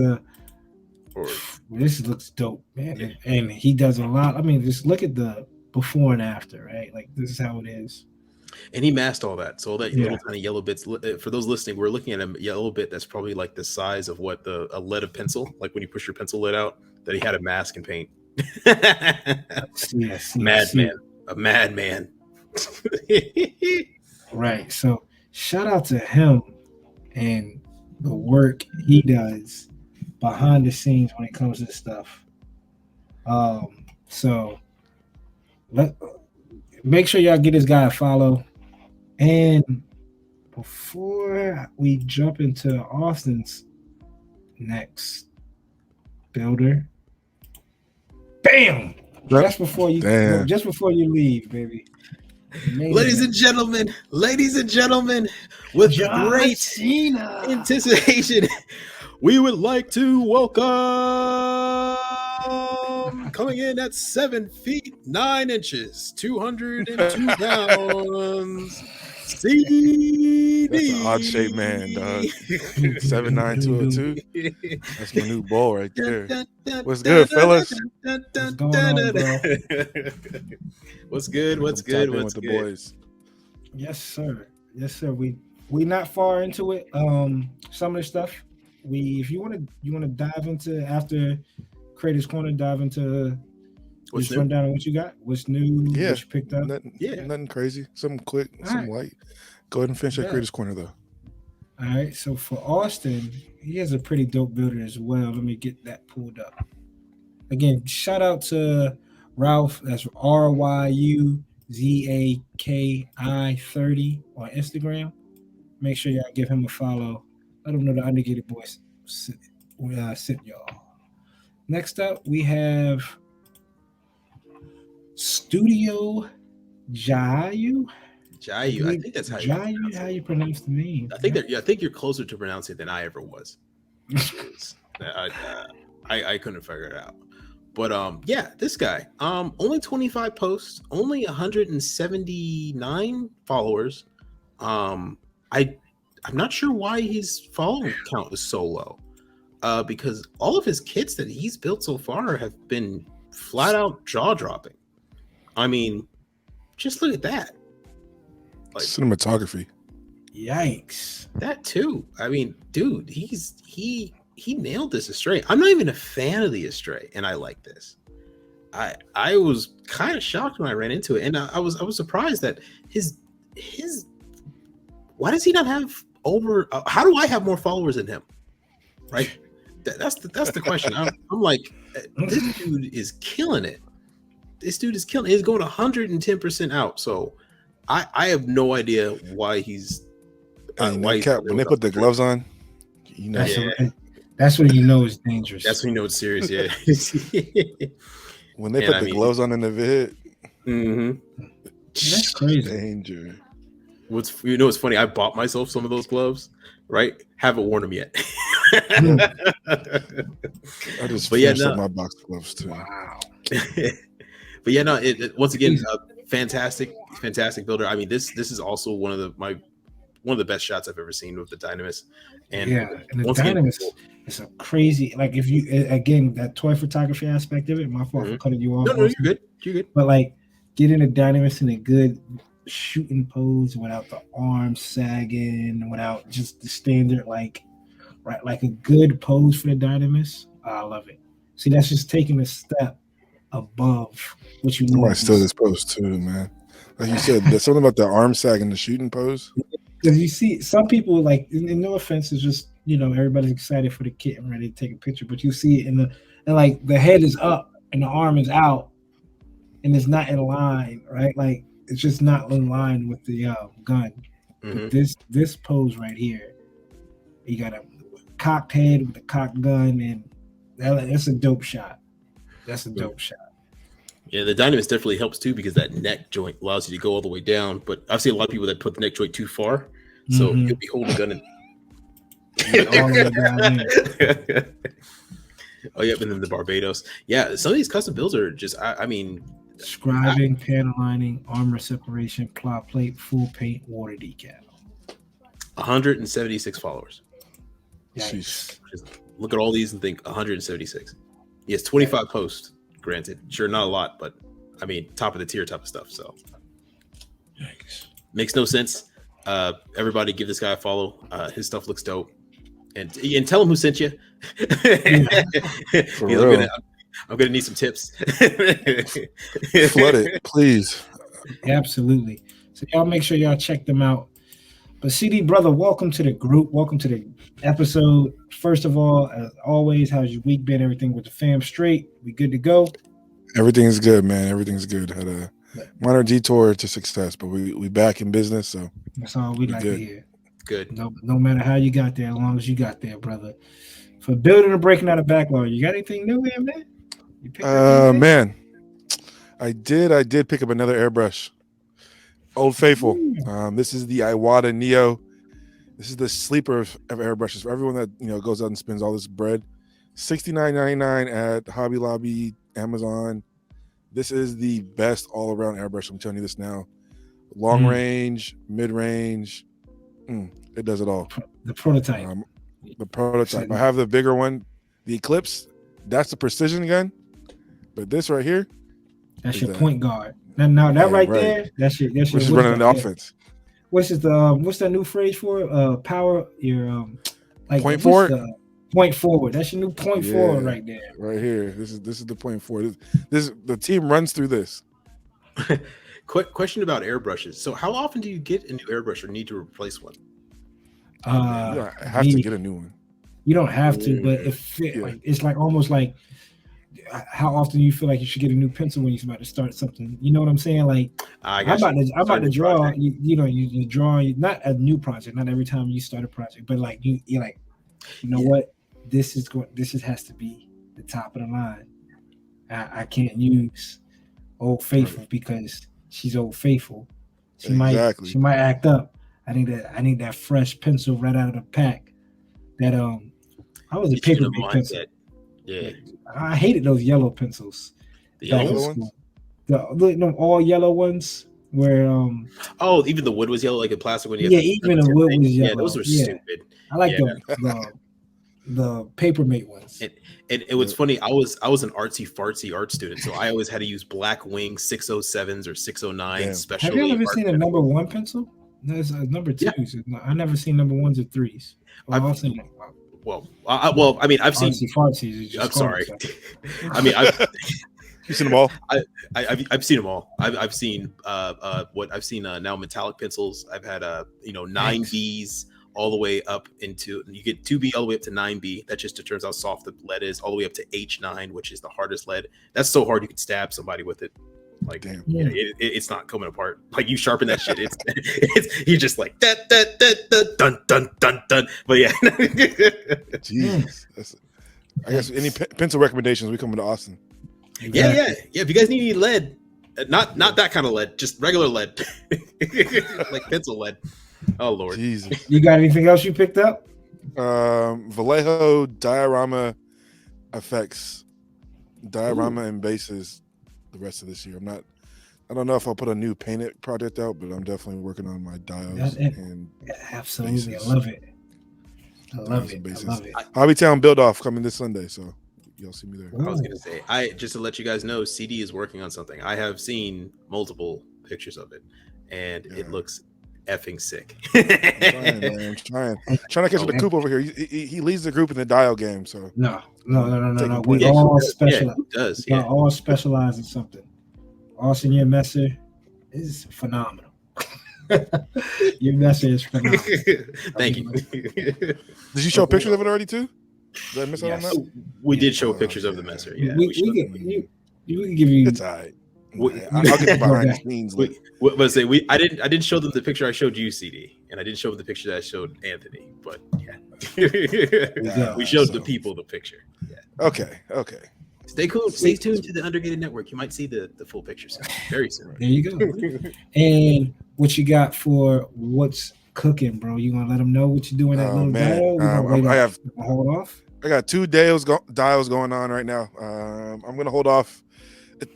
looks dope, man. And he does a lot. I mean, just look at the before and after, right? Like this is how it is. And he masked all that. So all that little tiny yellow bits. For those listening, we're looking at a yellow bit that's probably like the size of what a lead of pencil, like when you push your pencil lid out, that he had a mask and paint. Madman. A madman. Right. So shout out to him and the work he does behind the scenes when it comes to this stuff. So make sure y'all get this guy a follow. And before we jump into Austin's next builder, bam! Just before you leave, baby. Man. Ladies and gentlemen, with John great Cena. anticipation, we would like to welcome, coming in at 7 feet 9 inches, 202 pounds, CD. That's an odd shaped man, dog. 7'9", 202. That's my new ball right there. What's good, fellas? What's going on, bro? What's good? What's good? What's with good? The boys? Yes, sir. We not far into it. Some of the stuff if you want to dive into after Creators Corner, dive into what's just rundown on what you got. What's new? Yeah, what you picked up. Nothing crazy. Something quick, something light. Go ahead and finish that Creators Corner though. All right. So for Austin, he has a pretty dope builder as well. Let me get that pulled up. Again, shout out to Ralph. That's RYUZAKI30 on Instagram. Make sure y'all give him a follow. Let him know the Undergated Boys sent y'all. Next up, we have Studio Jayu. I think that's how you pronounce the name. I think I think you're closer to pronouncing it than I ever was. I couldn't figure it out. But this guy, only 25 posts, only 179 followers. I'm not sure why his follower count is so low. Because all of his kits that he's built so far have been flat out jaw dropping. I mean, just look at that. Like, cinematography. Yikes. That too. I mean, dude, he nailed this Astray. I'm not even a fan of the Astray, and I like this. I was kind of shocked when I ran into it, and I was surprised that his why does he not have over? How do I have more followers than him? Right. That's the question. I'm like, this dude is killing it. This dude is killing it. He's going 110% out. So I have no idea why he's. When they put the gloves on, you know, that's when you know it's dangerous. That's when you know it's serious. Yeah. When they put the gloves on in the vid, that's crazy. Danger. What's funny? I bought myself some of those gloves. Right? Haven't worn them yet. I just finished up my box of gloves too. Wow. But yeah, no. Once again, fantastic builder. I mean, this is also one of the best shots I've ever seen with the Dynamis. And the Dynamis is a crazy. Like if you again that toy photography aspect of it. My fault for cutting you off. No, you're good. But like getting a Dynamis in a good shooting pose without the arms sagging, without just the standard like a good pose for the Dynamis. I love it. See, that's just taking a step above what you want. I might steal this pose too, man. Like you said, there's something about the arm sag and the shooting pose. Because you see, some people like, and no offense, it's just everybody's excited for the kit and ready to take a picture, but you see it and like the head is up and the arm is out, and it's not in line, right? Like it's just not in line with the gun. Mm-hmm. But this pose right here, you got a cocked head with a cocked gun, and that's a dope shot. That's a dope shot. Yeah, the Dynamis definitely helps too because that neck joint allows you to go all the way down. But I've seen a lot of people that put the neck joint too far, so you'll be holding a gun and all the way down there. Oh, yep, and then the Barbados. Yeah, some of these custom builds are just, I mean, Scribing, panel lining, armor separation, claw plate, full paint, water decal. 176 followers. Yikes. Just look at all these and think 176. Yes, 25 posts. Granted, sure, not a lot, but I mean, top of the tier type of stuff. So, Yikes. Makes no sense. Everybody, give this guy a follow. His stuff looks dope, and tell him who sent you. For real. I'm gonna need some tips. Flood it, please. Absolutely. So y'all make sure y'all check them out. But CD brother, welcome to the group. Welcome to the episode. First of all, as always, how's your week been? Everything with the fam straight? We good to go? Everything's good, man. Everything's good. Had a minor detour to success, but we back in business. So that's all we like to hear. Good. No matter how you got there, as long as you got there, brother. For building and breaking out a backlog, you got anything new here, man? Man, I did pick up another airbrush. Old Faithful. This is the Iwata Neo. This is the sleeper of airbrushes for everyone that goes out and spends all this bread. $69.99 at Hobby Lobby, Amazon. This is the best all around airbrush. I'm telling you this now. Long range, mid range, it does it all. The prototype. I have the bigger one, the Eclipse. That's the precision gun, but this right here, that's your point guard. Now that right there, that's your. Which is running the offense. What's that new phrase for it? Power your like point forward. Point forward. That's your new point forward right there. Right here. This is the point forward. This the team runs through this. Quick question about airbrushes. So how often do you get a new airbrush or need to replace one? You have to get a new one. You don't have to, but it's like almost like how often do you feel like you should get a new pencil when you're about to start something? You know what I'm saying? Like I'm about to draw. You draw not a new project. Not every time you start a project, but like you're like, what? This has to be the top of the line. I can't use Old Faithful because she's Old Faithful. She might act up. I need that fresh pencil right out of the pack. That I was a papermate pencil. Yeah, I hated those yellow pencils. The yellow ones? The all yellow ones where even the wood was yellow, like a plastic one. Even the wood was yellow. Yeah, those were stupid. I like the papermate ones. And it was funny. I was an artsy fartsy art student, so I always had to use Black Wing 607s or 609 special. Have you ever seen a number one pencil? There's a number two. Yeah. I never seen number ones or threes. I've seen fartsies. I'm sorry. I mean, you've seen them all. I've seen them all. I've seen I've seen now metallic pencils. I've had 9Bs all the way up into, you get 2B all the way up to 9B. That just determines how soft the lead is, all the way up to H9, which is the hardest lead. That's so hard you could stab somebody with it. Like, damn, it's not coming apart. Like, you sharpen that shit, it's you're just like dun dun dun dun. But yeah, jeez. I guess any pencil recommendations, we come into Austin. Exactly. Yeah. If you guys need any lead, not that kind of lead, just regular lead, like pencil lead. Oh Lord, Jesus. You got anything else you picked up? Vallejo diorama effects, diorama and bases. The rest of this year, I don't know if I'll put a new painted project out, but I'm definitely working on my dials and absolutely bases. I love it. I love it. Hobbytown Build Off coming this Sunday, so you'll see me there. I was gonna say, just to let you guys know, CD is working on something. I have seen multiple pictures of it, and it looks effing sick. I'm trying to catch the coop over here. He leads the group in the dial game, so no. We all specialize. Yeah, all specialize in something. Austin, your messer is phenomenal. Your messer is phenomenal. Thank you. Did you show pictures of it already too? Did I miss out on that? We did show pictures of the messer. Yeah, we can give you. It's all right. I'll get the behind the scenes. I didn't show them the picture I showed you, CD, and I didn't show them the picture that I showed Anthony. But yeah, we showed the people the picture. Yeah. Okay. Stay tuned to the Undergated Network. You might see the full picture soon. Very soon. There you go. And what you got for what's cooking, bro? You gonna let them know what you're doing that little dial? Hold off. I got 2 dials going on right now. I'm gonna hold off.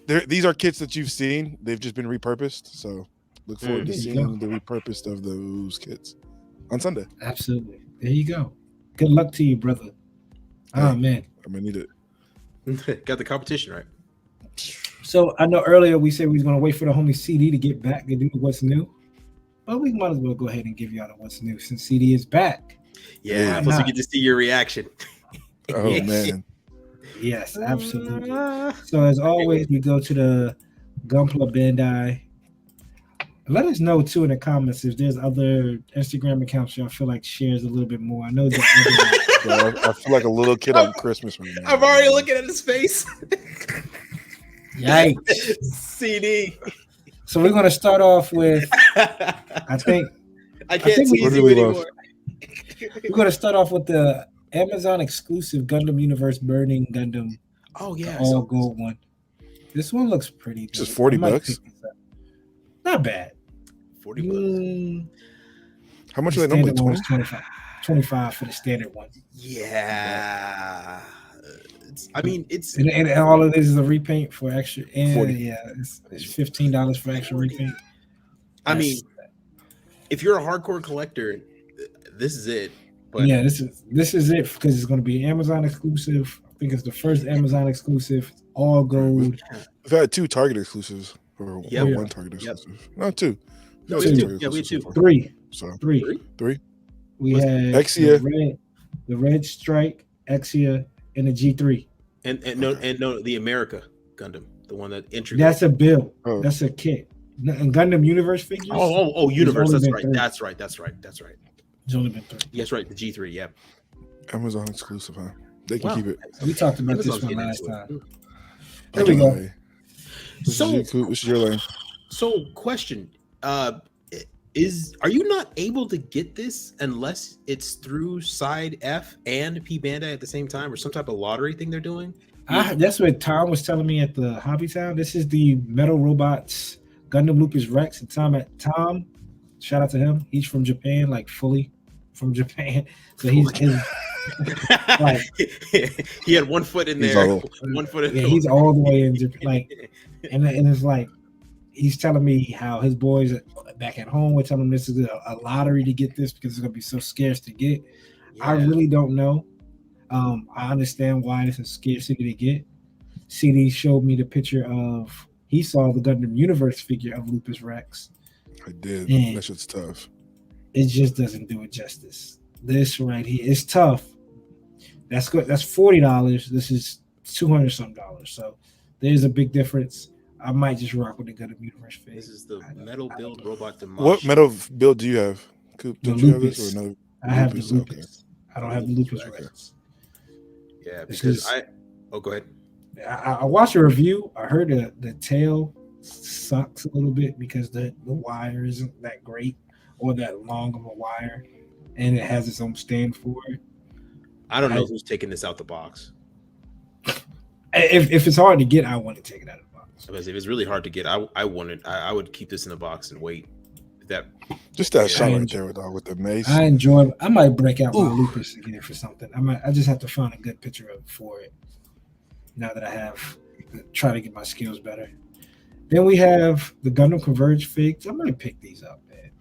These are kits that you've seen. They've just been repurposed. So look forward to seeing the repurposed of those kits on Sunday. Absolutely. There you go. Good luck to you, brother. Oh man, I'm gonna need it. Got the competition right. So I know earlier we said we was gonna wait for the homie CD to get back to do what's new, but we might as well go ahead and give y'all the what's new since CD is back. Yeah, plus we get to see your reaction. Oh man. Yes, absolutely. So as always, we go to the Gunpla Bandai. Let us know too in the comments if there's other Instagram accounts y'all feel like shares a little bit more. I know that I feel like a little kid on Christmas right now. I'm already looking at his face. Yikes. CD. So we're gonna start off with I can't tease you anymore. We're gonna start off with the Amazon exclusive Gundam Universe Burning Gundam. Oh yeah, all gold one. This one looks pretty. Just $40. Not bad. $40. How much are they normally? 25 for the standard one. Yeah. It's and all of this is a repaint for extra. And 40. Yeah, it's $15 for extra repaint. If you're a hardcore collector, this is it. But yeah, this is it because it's going to be Amazon exclusive. I think it's the first Amazon exclusive, all gold. We've had 2 Target exclusives or one Target exclusive. No, 2. No, we had 2. 3. So 3. We had Exia, the Red Strike, Exia, and the G3. And the America Gundam, the one that introduced. That's a build. Oh. That's a kit. And Gundam Universe figures. Oh, Universe. That's right. 3. That's right. It's only been 3. Yes, right. The G3. Yeah. Amazon exclusive, huh? They can keep it. We talked about this one last time. There we go. What's your lane? So, question: are you not able to get this unless it's through Side F and P Bandai at the same time, or some type of lottery thing they're doing? That's what Tom was telling me at the Hobby Town. This is the Metal Robots Gundam Lupus Rex, and Tom. Shout out to him. He's from Japan, like fully from Japan. So he's like he had 1 foot in there, 1 foot in. Yeah, he's all the way in Japan. Like, and it's like he's telling me how his boys back at home were telling him this is a lottery to get this because it's gonna be so scarce to get. Yeah. I really don't know. I understand why this is scarcity to get. CD showed me the picture of he saw the Gundam Universe figure of Lupus Rex. I did. That shit's tough. It just doesn't do it justice. This right here is tough. That's good. That's $40. This is $200 some. So there's a big difference. I might just rock with the Gundam Universe figure. This is the metal build robot Demosh. What metal build do you have? Don't you have this or no? I have the Lupus. Okay. I don't have the Lupus Rex. Yeah, because go ahead. I watched a review. I heard the tail sucks a little bit because the wire isn't that great or that long of a wire, and it has its own stand for it. I don't know who's taking this out the box. If it's hard to get, I want to take it out of the box. Because if it's really hard to get, I would keep this in the box and wait. That shot right there with the mace. I enjoy. I might break out my Lupus again for something. I just have to find a good picture of for it. Now that I have try to get my skills better. Then we have the Gundam Converge figs. I'm gonna pick these up, man.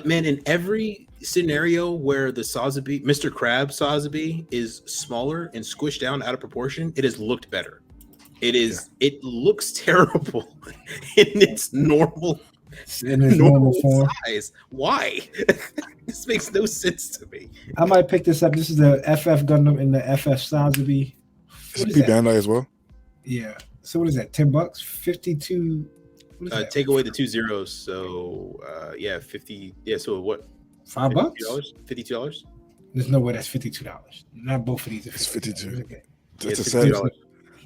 Man, in every scenario where the Sazabi, Mr. Crab Sazabi, is smaller and squished down out of proportion, it has looked better. It looks terrible in its normal form. Size. Why? This makes no sense to me. I might pick this up. This is the FF Gundam and the FF Sazabi. Is it P Bandai as well? Yeah. So what is that? $10? 52. Take away the 2 zeros. So 50. Yeah. So what? $5? $52. There's no way that's $52. Not both of these. It's 52. Okay. It's a set.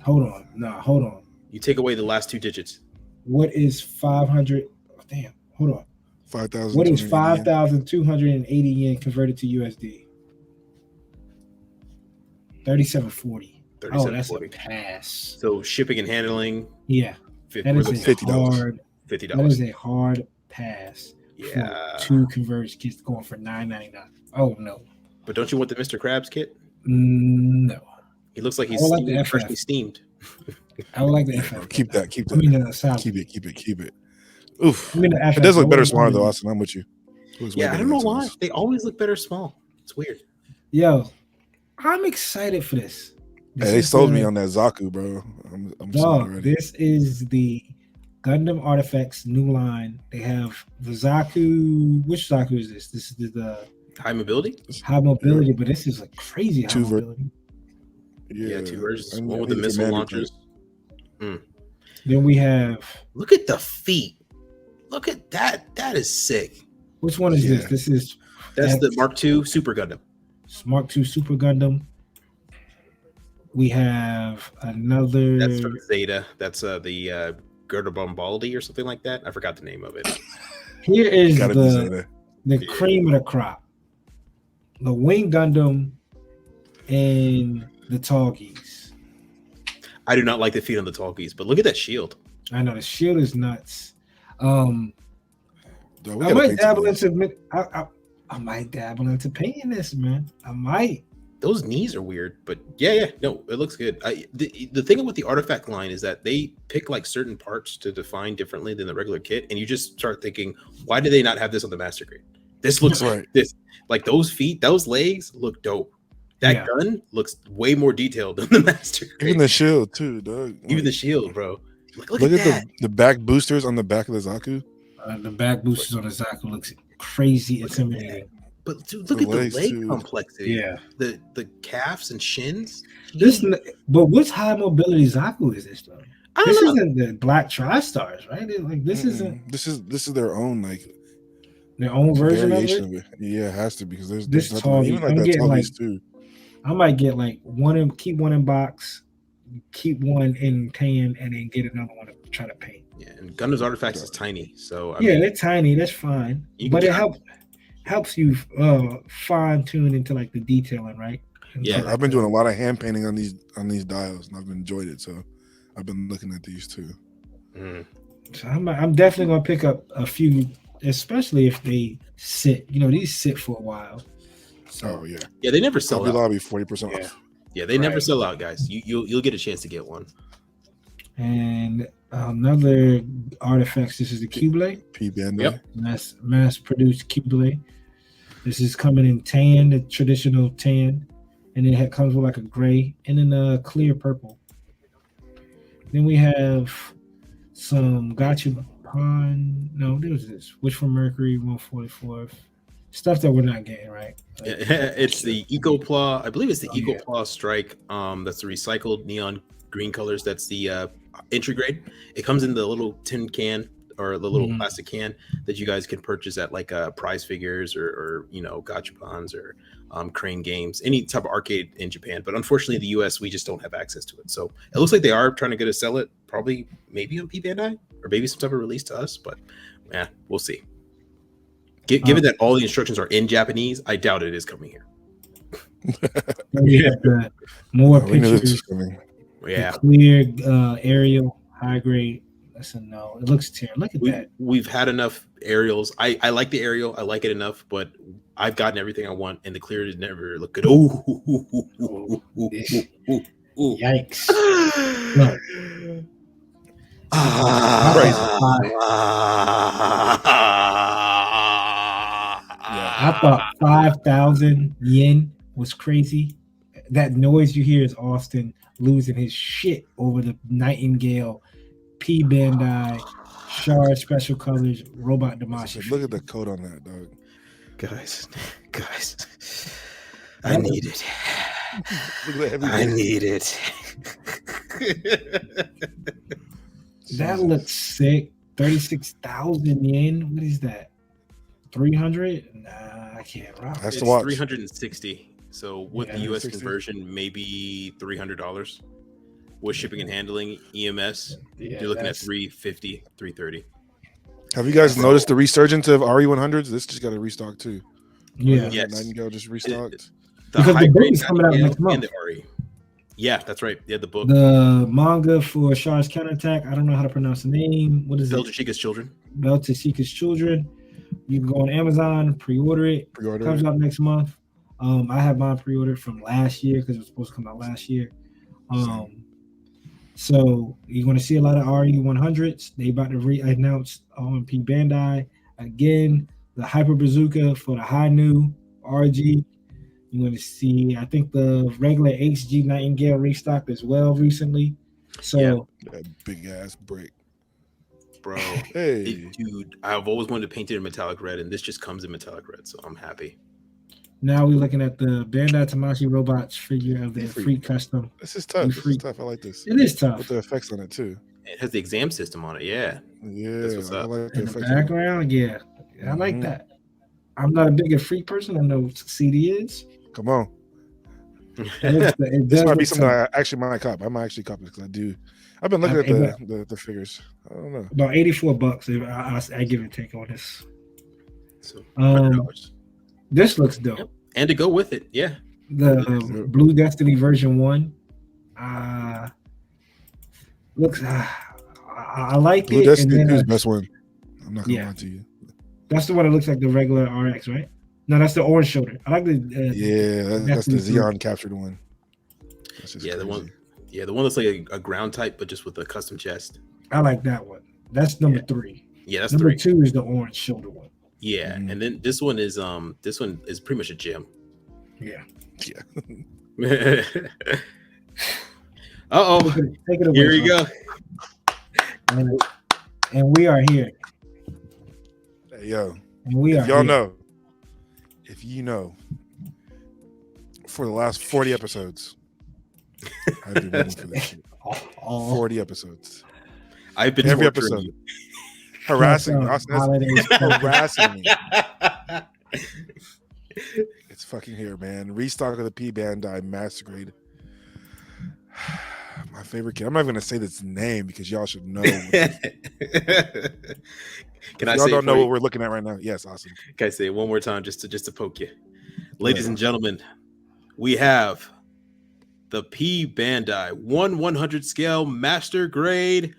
Hold on. Hold on. You take away the last 2 digits. What is 500? Oh, damn, hold on. 5,000. What is 5,280 yen converted to USD? 3740. Oh, that's a 37.40. pass. So shipping and handling. Yeah, that We're is looking a at $50. hard. That $50. is a hard pass. Yeah. For 2 converged kits going for $9.99. Oh no. But don't you want the Mr. Krabs kit? No. He looks like I he's would like the freshly FF. steamed. I would like the Yeah, FF. bro, keep that. I mean the solid. Keep it. Oof. I mean the FF. It does look better I smaller though, wouldn't- Austin. I'm with you. It looks way Yeah, I better don't know that why. size. They always look better small. It's weird. Yo, I'm excited for this. Hey, they sold me on that Zaku, bro. I'm sold Dog, already. this is the Gundam Artifacts new line. They have the Zaku. Which Zaku is this? This is the High mobility? high mobility, but this is a crazy high 2 mobility. Yeah, 2 versions. And One with I the think it's missile mandatory. launchers. Then we have Look at the feet. Look at that. That is sick. which one is this? Yeah. This is That's the Mark II Super Gundam. Mark II Super Gundam. We have another. That's from Zeta. That's the Gerda Bombaldi or something like that. I forgot the name of it. Here is Gotta be the Zeta. cream of the crop. The Wing Gundam and the Talkies. I do not like the feet on the talkies, but look at that shield. I know the shield is nuts. Dog, we I gotta might paint some dabble of these. into. I might dabble into painting this, man. I might. Those knees are weird, but yeah, no, it looks good. The thing with the artifact line is that they pick like certain parts to define differently than the regular kit, and you just start thinking, why do they not have this on the master grade? This looks Right. this like those feet, those legs look dope. That Yeah. gun looks way more detailed than the master grade. Even the shield too, dog. Even the shield, bro. Look Look at at that. the back boosters on the back of the Zaku. The back boosters on the Zaku looks crazy Look at intimidating. But dude, look The at the legs, leg too. complexity. Yeah. The calves and shins. But which high mobility Zaku is this though? I This don't know. isn't the Black TriStars, right? Like this isn't This is their own like their own version of variation it. of it. Yeah, it has to be because there's This nothing Target, even like I'm that getting Tuggies too. I might get like keep one in box, keep one in tan, and then get another one to try to paint. Yeah, and Gundam's artifacts is tiny, so I Yeah, mean, they're tiny. That's fine, You can but it get- helps you fine tune into like the detailing, right? And Yeah, stuff I've like been that. doing a lot of hand painting on these dials, and I've enjoyed it. So I've been looking at these too. mm. So I'm definitely gonna pick up a few, especially if they sit. You know, these sit for a while. So Oh yeah, Yeah, they never sell Hobby out. Lobby 40% Yeah. off. Yeah, they never Right. sell out, guys. You'll get a chance to get one. and another artifacts. This is the Q-Blade. P Bandai. Yep. Mass produced Q-Blade. This is coming in tan, the traditional tan, and then it comes with like a gray and then a clear purple. Then we have some Gotcha Pond. No, there's this. Which from Mercury 144th. Stuff that we're not getting right. Yeah, it's the EcoPlaw. I believe it's the Oh, yeah. EcoPlaw Strike. That's the recycled neon green colors. That's the entry grade. It comes in the little tin can or the little Mhm. plastic can that you guys can purchase at like Prize Figures or Gachapons or Crane Games, any type of arcade in Japan. But unfortunately, in the US, we just don't have access to it. So it looks like they are trying to get us sell it. Probably maybe on P Bandai or maybe some type of release to us. But yeah, we'll see. Given that all the instructions are in Japanese, I doubt it is coming here. We have the more We knew this was pictures. coming. Yeah. The clear aerial high grade. That's a no. It looks terrible. Look at that. We've had enough aerials. I like the aerial. I like it enough, but I've gotten everything I want, and the clear did never look good. Ooh. Yikes. Look. I thought 5,000 yen was crazy. That noise you hear is Austin losing his shit over the Nightingale P Bandai Shard Special Colors Robot Damashi. Look at the coat on that, dog. guys, I need it. Look at the heavy I base. need it. That looks sick. 36,000 yen. What is that? 300? Nah, I can't rock. That's It's to watch. 360. So with Yeah, the US 360. conversion, maybe $300. with shipping and handling, EMS, Yeah, you're looking at that's- 350, 330. Have you guys noticed the resurgence of RE100s? This just got a restock too. Yeah. Yes. Nightingale just restocked. Because the book high-grade is coming out Nightingale next month. and the RE. Yeah, that's right. Yeah, the book. The manga for Char's Counterattack. I don't know how to pronounce the name. What is Belgian it? Chica's Children. Belted Seeker's Children. You can go on Amazon, pre-order it. Pre-order Comes it. out next month. I have mine pre-ordered from last year because it was supposed to come out last year. So you're going to see a lot of RE100s. They about to re-announce OMP Bandai again. The Hyper Bazooka for the high new RG. You're going to see, I think, the regular HG Nightingale restocked as well recently. So That big ass brick. Bro. Hey. Dude, I've always wanted to paint it in metallic red, and this just comes in metallic red, so I'm happy. now we're looking at the Bandai Tamashii Robots figure of the Free. Free Custom. This is tough. This is tough. I like this. It is tough. With the effects on it too. It has the exam system on it, yeah. Yeah, That's what's I up. like the In the effects on it. background, yeah. I like Mhm. that. I'm not a bigger Freak person. I know what CD is. Come on. It This does might be look something tough. I actually might cop. I might actually cop it because I do. I've been looking at the figures. I don't know. About $84. I give it a take on this. So, Um, $100. This looks dope. Yep. And to go with it, yeah. The Blue Destiny version 1. Looks. I like Blue it. Destiny and 2 then, is the best one. I'm not gonna yeah. lie to you. that's the one that looks like the regular RX, right? No, that's the orange shoulder. I like the. Yeah, that's the Destiny 2. Xeon captured one. That's just Yeah, the crazy. one. Yeah, the one that's like a ground type, but just with a custom chest. I like that one. That's number Yeah. 3. Yeah, that's Number 3. 2 is the orange shoulder one. Yeah, Mhm. and then this one is pretty much a gem. Yeah. Yeah. Uh-oh. Take it away. Here we bro. go. And we are here. Hey, yo, And we are if y'all here. know, if you know, for the last 40 episodes, I've been waiting for this shit. All 40 episodes. I've been Every torturing episode. Harassing me. Austin, holidays. that's harassing me. you. It's fucking here, man. Restock of the P Bandai Master Grade. My favorite kid. I'm not even gonna say this name because y'all should know. Can I y'all say don't know for what you- we're looking at right now? Yes, awesome. Can I say it one more time just to poke you? Ladies and ahead. gentlemen, we have the P Bandai 1/100 scale master grade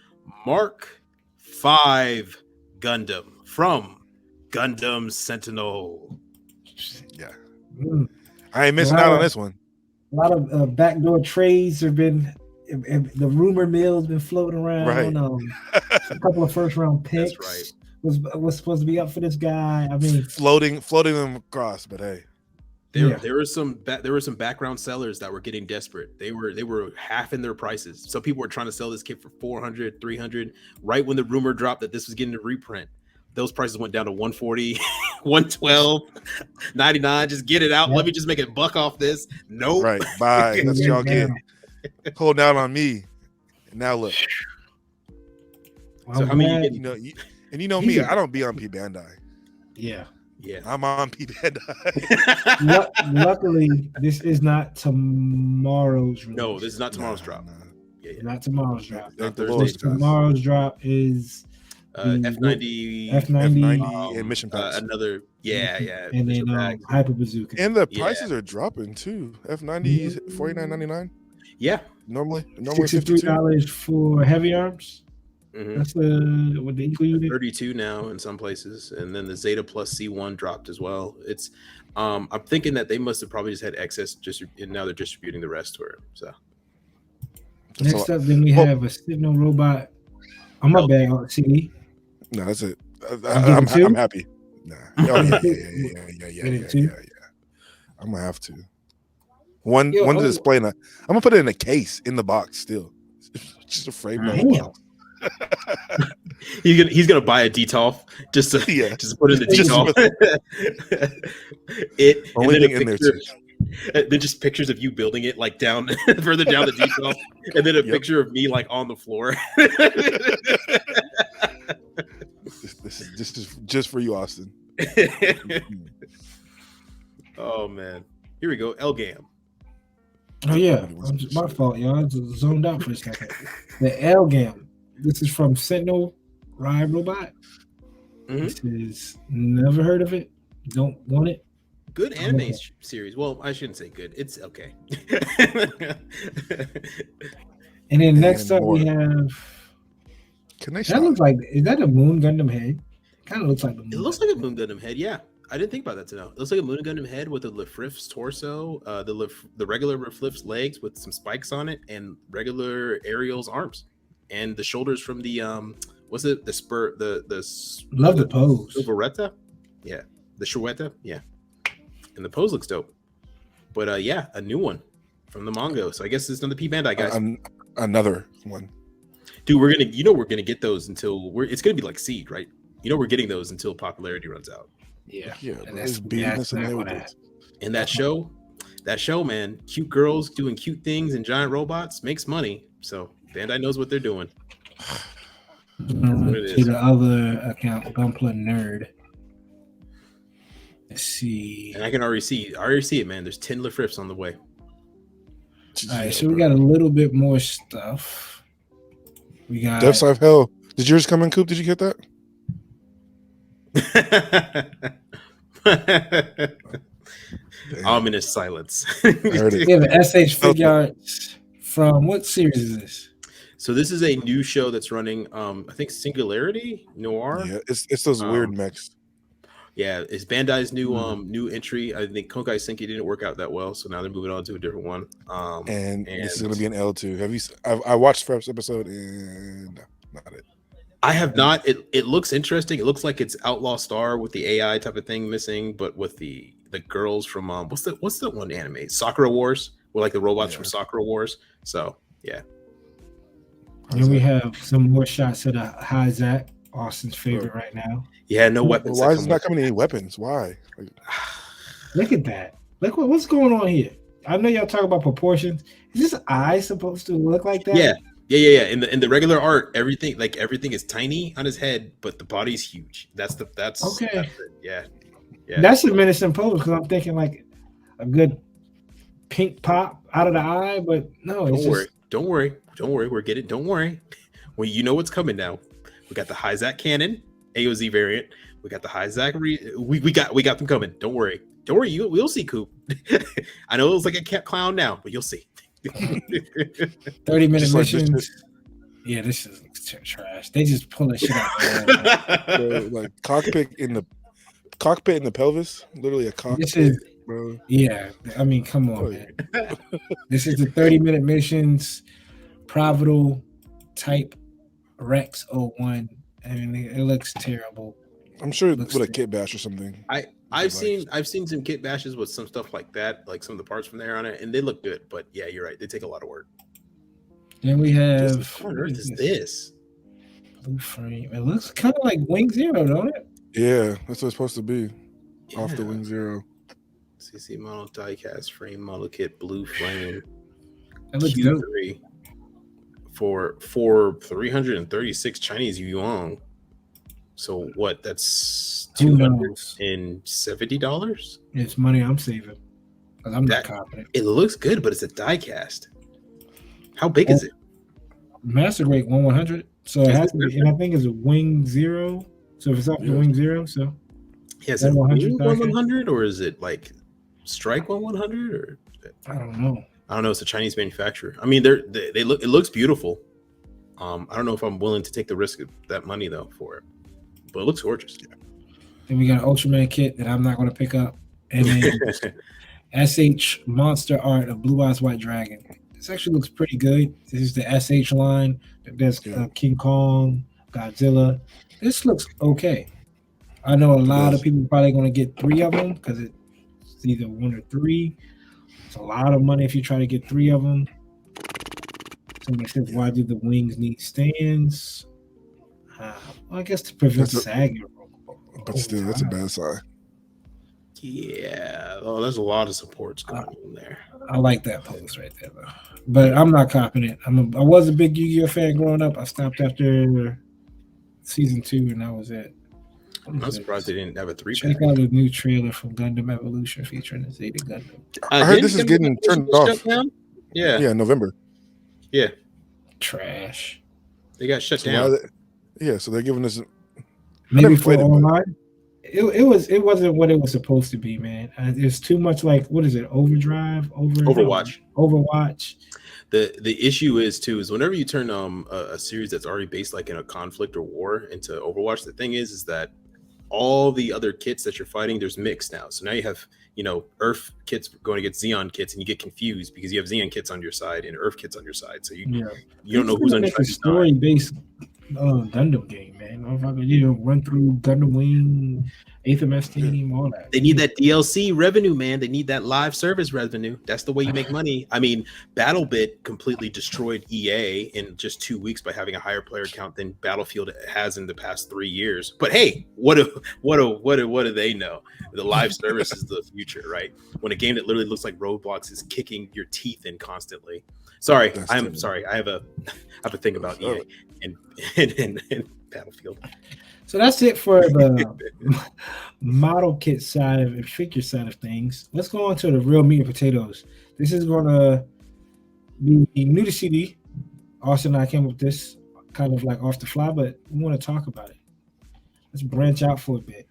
Mark V Gundam from Gundam Sentinel. Yeah, Mm. I ain't missing Wow. out on this one. A lot of backdoor trades have been. The rumor mill's been floating around. Right. A couple of first round picks. That's right. Was supposed to be up for this guy. I mean, floating them across, but hey, There were some background sellers that were getting desperate. They were half in their prices. Some people were trying to sell this kit for 400, 300. Right when the rumor dropped that this was getting a reprint, those prices went down to 140, 112, 99. Just get it out. Yep. Let me just make a buck off this. Nope. right, bye. That's what y'all get. down. Holding out on me, and now look. So I'm how many glad- you You know, you know me. I don't be on P Bandai. Yeah. Yeah. I'm on P Bandai. Luckily, this is not tomorrow's release. No, this is not tomorrow's Nah, drop. nah. Yeah, yeah. Not tomorrow's drop. Thank Not the Thursday. Lord. This tomorrow's drop is F90, F90 and mission packs. another, yeah, and mission then packs. Hyper Bazooka. And the Yeah. prices are dropping too. F90 is $49.99. Yeah. Normally $63 $52. for heavy arms. Mhm. That's what the equal unit. 32 now in some places, and then the Zeta Plus C1 dropped as well. It's I'm thinking that they must have probably just had excess, and now they're distributing the rest to her. So Next up, then we have a Signal Robot. I'm my bad on CD. No, that's it. give I'm it two? happy. Nah. Oh, yeah. I'm gonna have to. One Yo, to display. I'm gonna put it in a case in the box still. Just a frame. Damn. he's gonna buy a DTOF just to Yeah. just put in the Just DTOF. Only and then thing a in there picture, too. then just pictures of you building it like down further down the DTOF, and then a Yep. picture of me like on the floor. This is just for you, Austin. Oh man, here we go. Elgam. Oh yeah, my fault, y'all. I just zoned out for a second. The Elgam. This is from Sentinel Ride Robot. Mhm. This is never heard of it. Don't want it. Good anime Okay. series. Well, I shouldn't say good. It's okay. And then next And up we have. Can they That stop? looks like, is that a Moon Gundam head? Kind of looks like a Moon. It looks like a Moon Gundam head. Yeah, I didn't think about that to know. It looks like a Moon Gundam head with a Lefrif's torso, the regular Lefrif's legs with some spikes on it, and regular Ariel's arms, and the shoulders from the what's it? The spur, Love the pose. Silveretta? Yeah, the Shouetta? Yeah, and the pose looks dope. But yeah, a new one from the manga. So I guess it's another P Bandai guys. Another one. Dude, we're gonna get those until it's gonna be like Seed, right? We're getting those until popularity runs out. Yeah, Yeah, and that's that's business and not they what would I- And that show, man, cute girls doing cute things and giant robots makes money. So Bandai knows what they're doing. what it To is. the other account, Gunpla Nerd. Let's see. And I can already see it, man. There's 10 Lefrifs on the way. All right, so we got a little bit more stuff. We got Death Side of Hell. Did yours come in, Coop? Did you get that? Ominous silence. heard it. we have an SH figure arts from what series is this? So this is a new show that's running. I think Singularity Noir. Yeah, it's those weird mechs. Yeah, it's Bandai's new entry. I think Kokai Senki didn't work out that well, so now they're moving on to a different one. And this is gonna be an L2. Have you? I watched the first episode and no, not it. I have not. It looks interesting. It looks like it's Outlaw Star with the AI type of thing missing, but with the girls from what's the one anime? Sakura Wars, with like the robots from Sakura Wars. So yeah. And we have some more shots of the Hyzak, Austin's favorite right now. Yeah, no weapons. Why is it not coming any weapons? Why? Look at that. Look what's going on here. I know y'all talk about proportions. Is this eye supposed to look like that? Yeah. In the regular art, everything is tiny on his head, but the body's huge. That's okay. That's it. Yeah. That's a menacing pose because I'm thinking like a good pink pop out of the eye, but no, it's Don't worry. We're getting. Don't worry. Well, you know what's coming now. We got the Hyzak cannon, AOZ variant. We got the Hyzak. We got them coming. Don't worry. We'll see, Coop. I know it looks like a cat clown now, but you'll see. 30-minute missions. Yeah, this is trash. They just pull that shit out. Bro, like cockpit in the pelvis. Literally a cockpit. This is, bro. Yeah, I mean, come on, man. This is the 30-minute missions. Provital type Rex 01. I mean, it looks terrible. I'm sure with a kit bash or something. I've seen some kit bashes with some stuff like that, like some of the parts from there on it, and they look good. But yeah, you're right. They take a lot of work. Then we have what on earth is this? Blue frame. It looks kind of like Wing Zero, don't it? Yeah, that's what it's supposed to be. Off the Wing Zero. CC model diecast frame model kit blue flame. That looks dope. For 336 Chinese yuan. So what? That's $270. It's money I'm saving because I'm not confident. It looks good, but it's a die cast. How big is it? Master Grade 1/100. So it has to be, and I think it's a Wing Zero. So if it's up to Wing Zero, so is it 1/100 or is it like Strike 1/100 or I don't know. It's a Chinese manufacturer. I mean, they look. It looks beautiful. I don't know if I'm willing to take the risk of that money though for it, but it looks gorgeous. Then we got an Ultraman kit that I'm not going to pick up, and then SH monster art of Blue Eyes White Dragon. This actually looks pretty good. This is the SH line. There's King Kong, Godzilla. This looks okay. I know a lot of people probably going to get 3 of them because it's either 1 or 3. It's a lot of money if you try to get 3 of them. Somebody says, why do the wings need stands? Well, I guess to prevent sagging. But still, that's a bad sign. Yeah. Oh, there's a lot of supports going on there. I like that pose right there, though. But I'm not confident. I was a big Yu-Gi-Oh fan growing up. I stopped after season 2, and that was it. I'm surprised they didn't have a 3-pack. Check out a new trailer from Gundam Evolution featuring the Zeta Gundam. I heard this is getting turned off. Yeah, Yeah, November. yeah, Trash. they got shut So why? down. So they're giving us. I Maybe never for played it, but online. It wasn't what it was supposed to be, man. It's too much like what is it? Overdrive, Overwatch. Overwatch. The issue is too is whenever you turn a series that's already based like in a conflict or war into Overwatch, the thing is that all the other kits that you're fighting, there's mix now. So now you have, Earth kits going against Xeon kits, and you get confused because you have Xeon kits on your side and Earth kits on your side. So you Yeah, you they don't know just need who's to on your make side, a who's not. story based Gundam game, man. Motherfucker, run through Gundam Wing, 8th MS yeah. team, all that. They need that DLC revenue, man. They need that live service revenue. That's the way you make money. I mean, BattleBit completely destroyed EA in just 2 weeks by having a higher player count than Battlefield has in the past 3 years. But hey, what do they know? The live service is the future, right? When a game that literally looks like Roblox is kicking your teeth in constantly. Sorry, That's I'm terrible. sorry. I have a thing about Oh, EA and Battlefield. So that's it for the model kit side of and figure side of things. Let's go on to the real meat and potatoes. This is gonna be new to CD. Austin and I came up with this kind of like off the fly, but we want to talk about it. Let's branch out for a bit.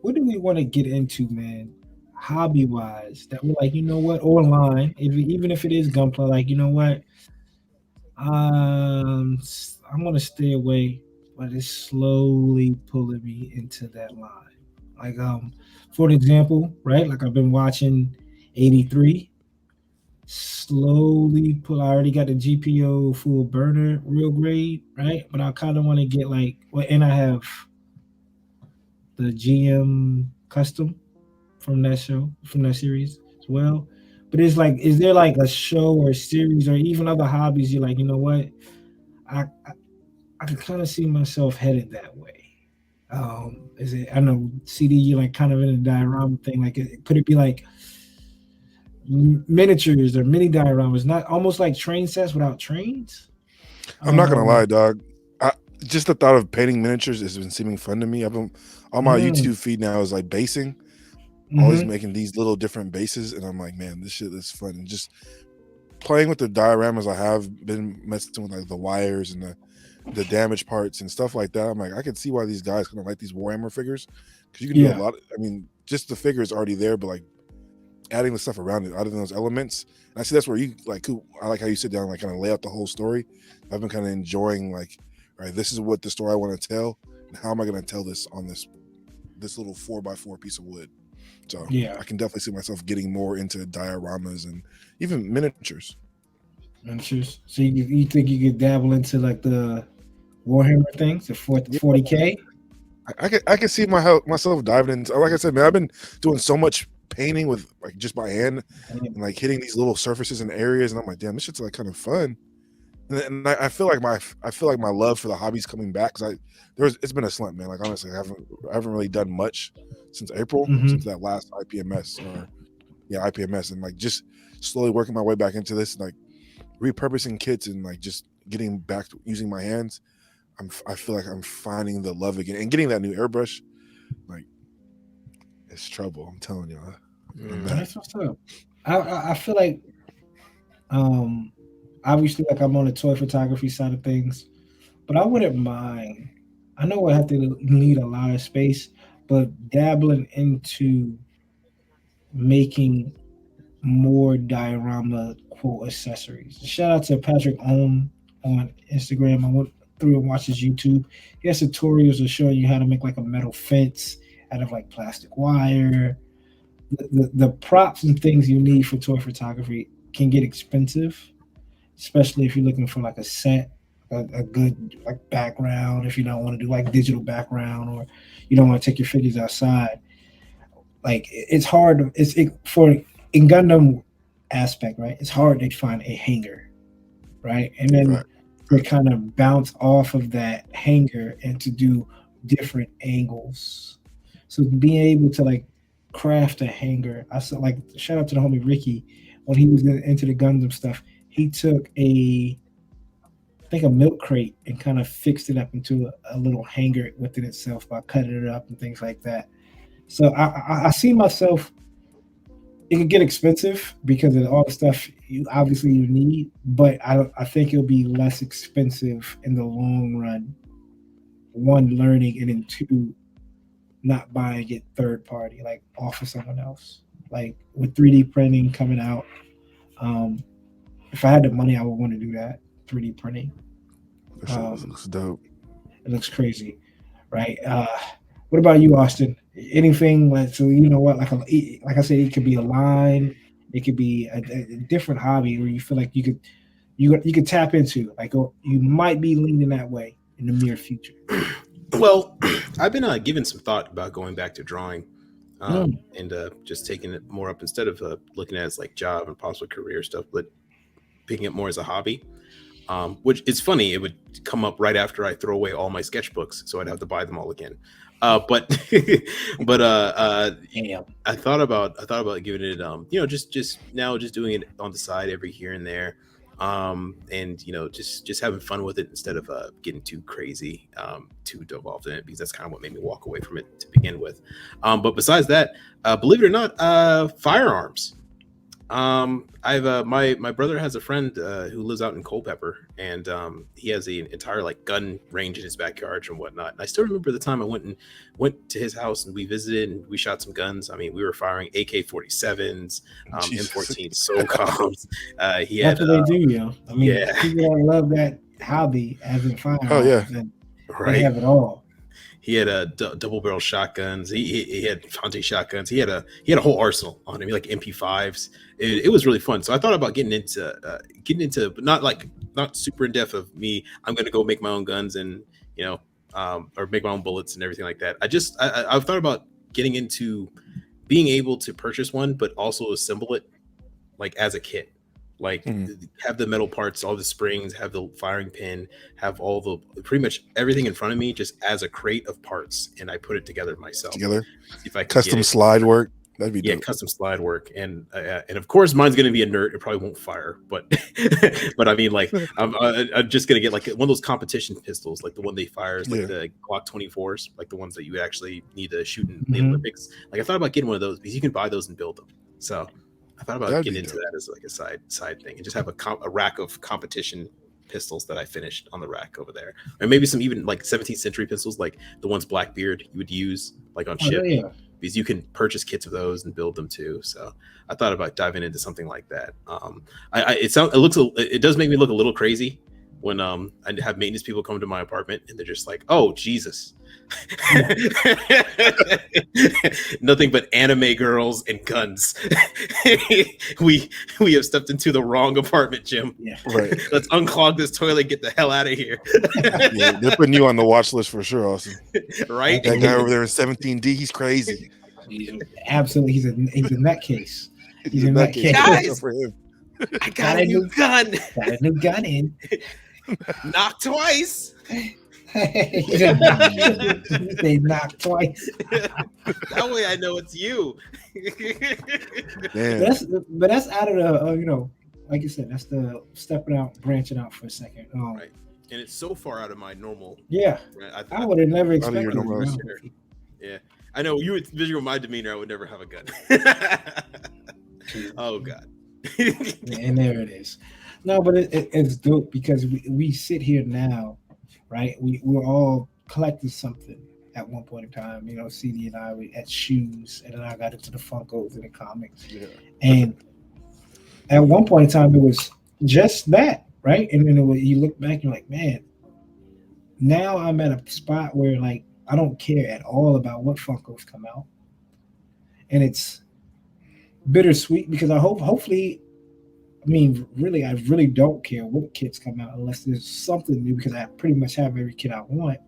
What do we want to get into, man? Hobby wise, that we're like, you know what, online, even if it is gunplay, like, you know what, I'm gonna stay away, but it's slowly pulling me into that line. Like, for an example, right? Like I've been watching 83 slowly pull. I already got the GPO full burner, real grade, right? But I kind of want to get like, well, and I have the GM custom from that series as well. But it's like, is there like a show or series or even other hobbies you're like, you know what, I I, I can kind of see myself headed that way. Is it? I know CD. You like kind of in a diorama thing. Like, could it be like miniatures or mini dioramas? Not almost like train sets without trains. I'm not gonna lie, Um, dog. I, just the thought of painting miniatures has been seeming fun to me. I've been on my mm, YouTube feed now is like basing, always mm-hmm, making these little different bases, and I'm like, man, this shit is fun. And just playing with the dioramas, I have been messing with like the wires and the damage parts and stuff like that. I'm like, I can see why these guys kind of like these Warhammer figures because you can do a yeah, lot. I mean, just the figure is already there, but like adding the stuff around it, adding those elements. And I see that's where you like. I like how you sit down and like kind of lay out the whole story. I've been kind of enjoying like, all right, this is what the story I want to tell, and how am I going to tell this on this little 4x4 piece of wood. So yeah. I can definitely see myself getting more into dioramas and even miniatures. Miniatures. So you think you could dabble into like the Warhammer things, the Yeah, 40K? I can see myself diving into. Like I said, man, I've been doing so much painting with like just by hand and like hitting these little surfaces and areas, and I'm like, damn, this shit's like kind of fun. And I feel like my love for the hobby's coming back because it's been a slump, man. Like honestly, I haven't really done much since April, Mm-hmm. since that last IPMS, and like just slowly working my way back into this, like repurposing kits and like just getting back to using my hands. I feel like I'm finding the love again and getting that new airbrush. Like it's trouble. I'm telling you, I'm back. That's what's up. I feel like um obviously like I'm on the toy photography side of things, but I wouldn't mind. I know I have to need a lot of space, but dabbling into making more diorama quote accessories. Shout out to Patrick Ohm on Instagram. I went through and watched his YouTube. He has tutorials of showing you how to make like a metal fence out of like plastic wire. The props and things you need for toy photography can get expensive, especially if you're looking for like a set, a good like background. If you don't want to do like digital background or you don't want to take your figures outside, like it's hard. For in Gundam aspect, right? It's hard to find a hanger, right? And then Fact. to kind of bounce off of that hanger and to do different angles. So being able to like craft a hanger, I saw like shout out to the homie Ricky when he was into the Gundam stuff. He took I think a milk crate and kind of fixed it up into a little hanger within itself by cutting it up and things like that. So I see myself it can get expensive because of all the stuff you need, but I think it'll be less expensive in the long run. One, learning, and then two, not buying it third party, like off of someone else. Like with 3D printing coming out, if I had the money, I would want to do that 3D printing. That looks dope. It looks crazy, right? What about you, Austin? Anything like, so you know what? Like I said, it could be a line, it could be a different hobby where you feel like you could tap into. Like, oh, you might be leaning that way in the near future. Well, I've been giving some thought about going back to drawing, and just taking it more up instead of looking at it as like job and possible career stuff, but picking it more as a hobby. Which is funny, it would come up right after I throw away all my sketchbooks, so I'd have to buy them all again. But I thought about giving it, just now, just doing it on the side every here and there, and just having fun with it instead of getting too crazy, too involved in it, because that's kind of what made me walk away from it to begin with. But besides that, believe it or not, firearms. I've my brother has a friend who lives out in Culpeper, and he has an entire like gun range in his backyard and whatnot. And I still remember the time I went to his house and we visited and we shot some guns. I mean, we were firing AK-47s, M14 SOCOMs. That's what they do, yo. I mean, people love that hobby as in firearms. Oh yeah, right. They have it all. He had double barrel shotguns. He had Fonte shotguns. He had a whole arsenal on him, like MP5s. It was really fun. So I thought about getting into, but not super in depth of me. I'm going to go make my own guns and or make my own bullets and everything like that. I've thought about getting into being able to purchase one, but also assemble it like as a kit. Like have the metal parts, all the springs, have the firing pin, have all the pretty much everything in front of me just as a crate of parts, and I put it together myself. If I custom slide work, that'd be dope. Custom slide work, and of course mine's gonna be inert. It probably won't fire, but but I mean, like I'm just gonna get like one of those competition pistols, like the one they fire is like the Glock 24s, like the ones that you actually need to shoot in the Olympics. Like I thought about getting one of those because you can buy those and build them. So I thought about getting into that as like a side thing, and just have a rack of competition pistols that I finished on the rack over there, or maybe some even like 17th century pistols, like the ones Blackbeard you would use like on ship, because you can purchase kits of those and build them too. So I thought about diving into something like that. It does make me look a little crazy when I have maintenance people come to my apartment and they're just like, "Oh Jesus." Nothing but anime girls and guns. we have stepped into the wrong apartment, Jim. Yeah. Right. Let's unclog this toilet, get the hell out of here. They're putting you on the watch list for sure, Austin. Right? That guy over there in 17D, he's crazy. Absolutely, he's a nutcase. He's a nutcase. Guys, for him. I got a new gun. Got a new gun in. Knock twice. They knock twice. That way I know it's you. But that's out of the like you said, that's the stepping out, branching out for a second. Right, and it's so far out of my normal. Yeah, I would have never expected. Yeah, I know you would visual my demeanor. I would never have a gun. Oh God. And there it is. No, but it's dope because we sit here now. Right, we're all collecting something at one point in time. CD and I were at shoes, and then I got into the Funkos and the comics. Yeah. And at one point in time, it was just that, right? And then you look back, and you're like, man, now I'm at a spot where like I don't care at all about what Funkos come out, and it's bittersweet because hopefully. I mean, really, I really don't care what kits come out unless there's something new, because I pretty much have every kit I want.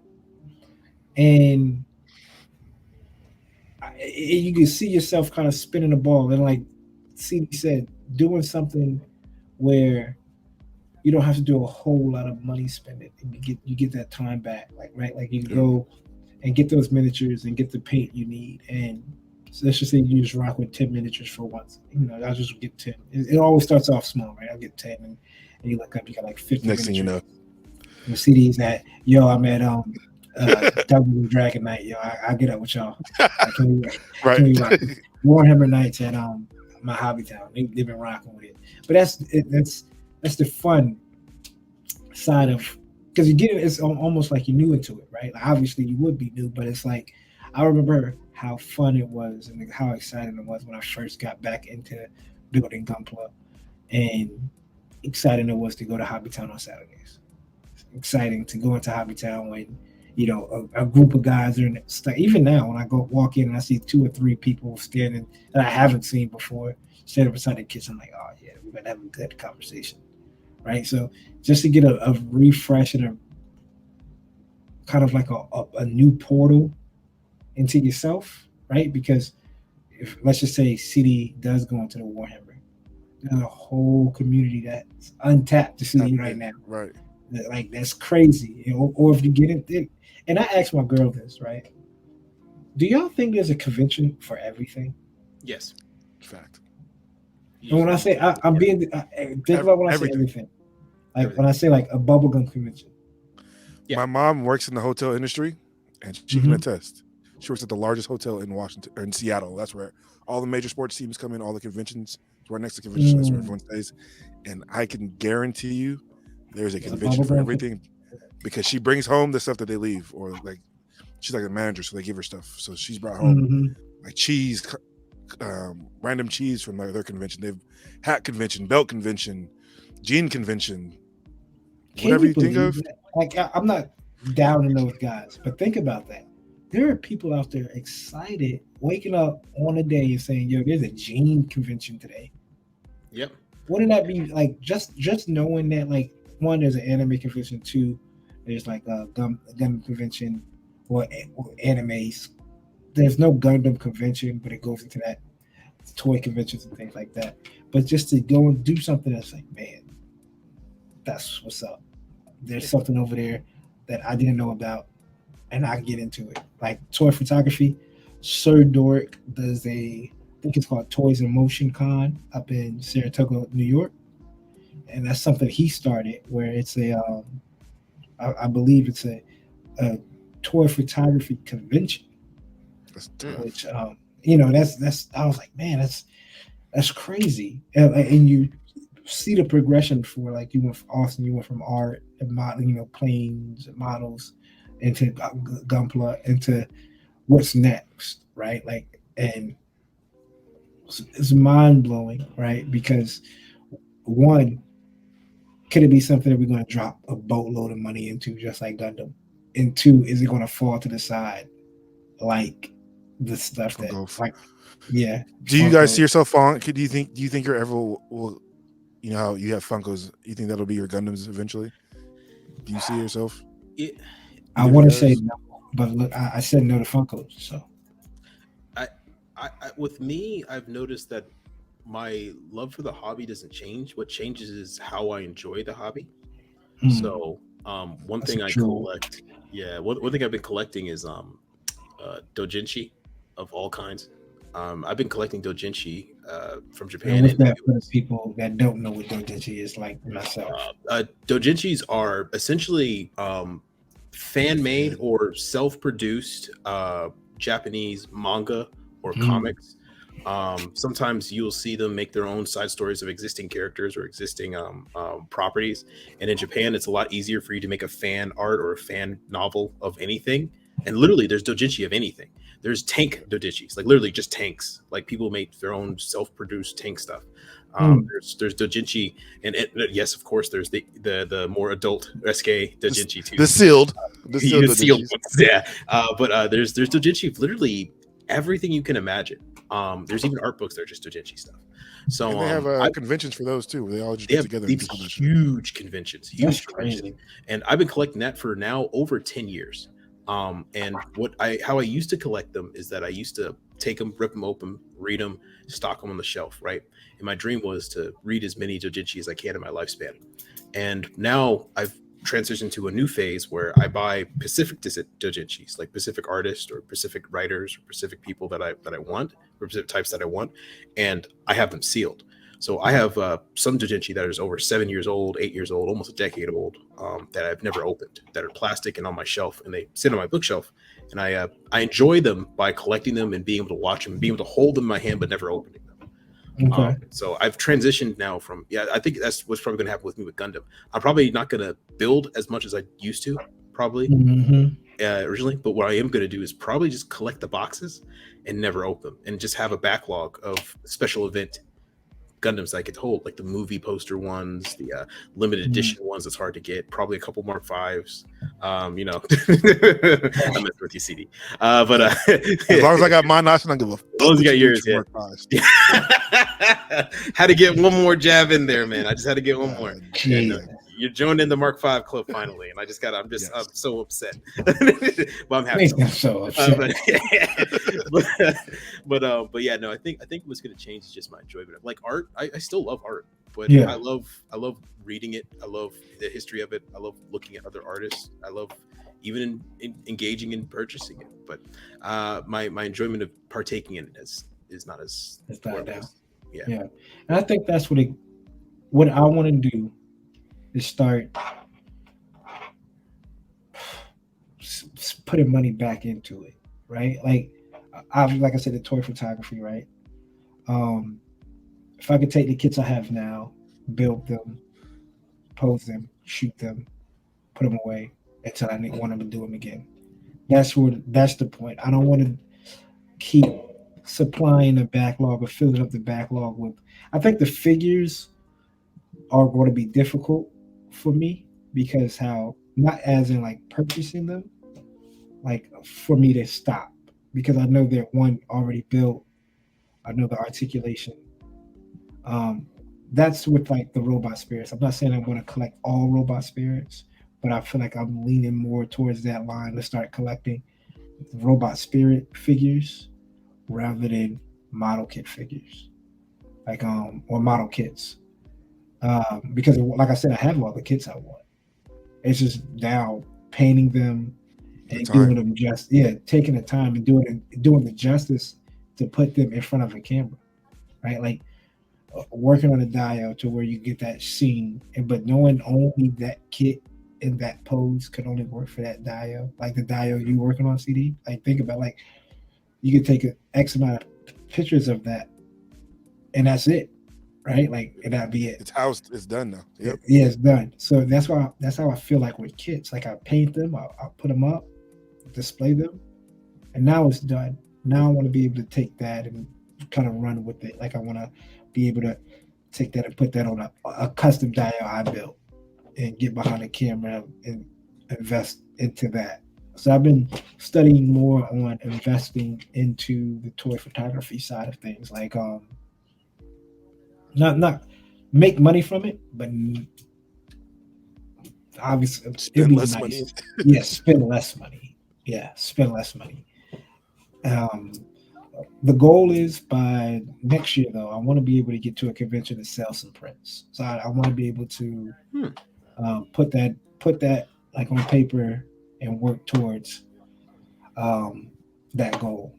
And you can see yourself kind of spinning the ball. And like CD said, doing something where you don't have to do a whole lot of money spending, and you get that time back. Like you can go and get those miniatures and get the paint you need. And so let's just say you just rock with 10 miniatures for once. I'll just get 10. It always starts off small, right? I'll get 10, and you look up, you got like 50 Next miniatures. thing you know. The CD's at, I'm at Double Dragon Night, I'll get up with y'all. Can we Warhammer Nights at my hobby town. They've been rocking with it. But that's the fun side of, because you get it. It's almost like you're new into it, right? Like, obviously, you would be new, but it's like I remember how fun it was and how exciting it was when I first got back into building Gunpla, and exciting it was to go to Hobbytown on Saturdays. Exciting to go into Hobbytown when a group of guys are in it. Even now, when I go walk in and I see 2 or 3 people standing that I haven't seen before, standing beside the kitchen, I'm like, oh yeah, we're gonna have a good conversation, right? So just to get a refresh and a kind of like a new portal into yourself, right? Because if, let's just say, CD does go into the Warhammer, there's a whole community that's untapped to CD right now. Right. Like, that's crazy. Or if you get into, and I asked my girl this, right? Do y'all think there's a convention for everything? Yes. Fact. And when I say I'm being, think about when I say everything. Like when I say like a bubblegum convention. Yeah. My mom works in the hotel industry, and she can attest. She works at the largest hotel in Washington, or in Seattle. That's where all the major sports teams come in, all the conventions. It's right next to conventions. That's where everyone stays. And I can guarantee you there's a convention for everything, because she brings home the stuff that they leave, or like she's like a manager, so they give her stuff. So she's brought home like cheese, random cheese from their convention. They've hat convention, belt convention, jean convention, whatever you think of. That? Like, I'm not down in those guys, but think about that. There are people out there excited, waking up on a day and saying, "Yo, there's a jean convention today." Yep. Wouldn't that be like just knowing that, like, one, there's an anime convention, 2, there's like a Gundam convention or animes. There's no Gundam convention, but it goes into that toy conventions and things like that. But just to go and do something that's like, man, that's what's up. There's something over there that I didn't know about, and I get into it. Like toy photography, Sir Doric does I think it's called Toys in Motion Con up in Saratoga, New York. And that's something he started, where it's I believe it's a toy photography convention. Which that's I was like, man, that's crazy. And you see the progression for, like, you went from Austin, you went from art and planes and models into Gunpla, into what's next, right? Like, and it's mind blowing, right? Because one, could it be something that we're going to drop a boatload of money into, just like Gundam? And 2, is it going to fall to the side like the stuff that, like, yeah? Do you guys see yourself falling? Do you think you're ever will how you have Funkos? You think that'll be your Gundams eventually? Do you see yourself? I want to say no, but look, I said no to Funkos. So, I with me, I've noticed that my love for the hobby doesn't change. What changes is how I enjoy the hobby. So, one thing I collect, one thing I've been collecting is doujinshi of all kinds. I've been collecting doujinshi from Japan. And what's that for the people that don't know what doujinshi is, like myself? Doujinshis are essentially fan-made or self-produced Japanese manga or comics. Sometimes you'll see them make their own side stories of existing characters or existing properties. And in Japan, it's a lot easier for you to make a fan art or a fan novel of anything. And literally, there's doujinshi of anything. There's tank doujinshis, like literally just tanks. Like people make their own self-produced tank stuff. There's doujinshi, and yes, of course, there's the more adult SK doujinshi too. The sealed ones, yeah. But there's doujinshi of literally everything you can imagine. There's even art books that are just doujinshi stuff. So and they have conventions for those too. They all just get together. These huge conventions, and I've been collecting that for now over 10 years. And how I used to collect them is that I used to take them, rip them open, read them, stock them on the shelf, right? And my dream was to read as many doujinshi as I can in my lifespan. And now I've transitioned to a new phase where I buy Pacific doujinshis, like Pacific artists or Pacific writers or Pacific people that I want, or Pacific types that I want, and I have them sealed. So I have some doujinshi that is over 7 years old, 8 years old, almost a decade old, that I've never opened, that are plastic and on my shelf, and they sit on my bookshelf. And I enjoy them by collecting them and being able to watch them, and being able to hold them in my hand but never opening them. Okay. So I've transitioned now from I think that's what's probably going to happen with me with Gundam. I'm probably not going to build as much as I used to, probably originally. But what I am going to do is probably just collect the boxes and never open them, and just have a backlog of special event Gundams I could hold, like the movie poster ones, the limited edition ones that's hard to get, probably a couple Mark Fives. I messed with you, CD. But as long as I got mine, I don't give a fuck. As long as you got yours, yeah. Mark Fives. Had to get one more jab in there, man. I just had to get one more. You're joined in the Mark V club finally, and I'm so upset. But I'm happy. I'm so upset. But yeah, no, I think what's going to change is just my enjoyment. Like art, I still love art, but I love reading it. I love the history of it. I love looking at other artists. I love even engaging in purchasing it. But my enjoyment of partaking in it is not as died down. Yeah, and I think that's what I want to do is start putting money back into it, right? Like I said, the toy photography, right? If I could take the kits I have now, build them, pose them, shoot them, put them away until I want to do them again. That's the point. I don't want to keep supplying the backlog or filling up the backlog with. I think the figures are going to be difficult for me because not as in like purchasing them, like for me to stop, because I know they're one already built. I know the articulation. That's with like the robot spirits. I'm not saying I'm going to collect all robot spirits, but I feel like I'm leaning more towards that line to start collecting robot spirit figures rather than model kit figures, like or model kits. Because like I said, I have all the kits I want. It's just now painting them and doing them taking the time and doing the justice to put them in front of a camera, right? Like working on a dial to where you get that scene, but knowing only that kit in that pose could only work for that dial, like the dial you working on, CD. Like think about like you could take an X amount of pictures of that, and that's it. Right, like and that'd be it. It's housed. It's done now. Yep. Yeah, it's done. So that's how I feel like with kits. Like I paint them, I'll put them up, display them, and now it's done. Now I want to be able to take that and kind of run with it. Like I want to be able to take that and put that on a custom dial I built and get behind the camera and invest into that. So I've been studying more on investing into the toy photography side of things, like not make money from it, but obviously spend less money. Spend less money. Yeah, spend less money. The goal is by next year, though, I want to be able to get to a convention and sell some prints. So I want to be able to put that like on paper and work towards that goal.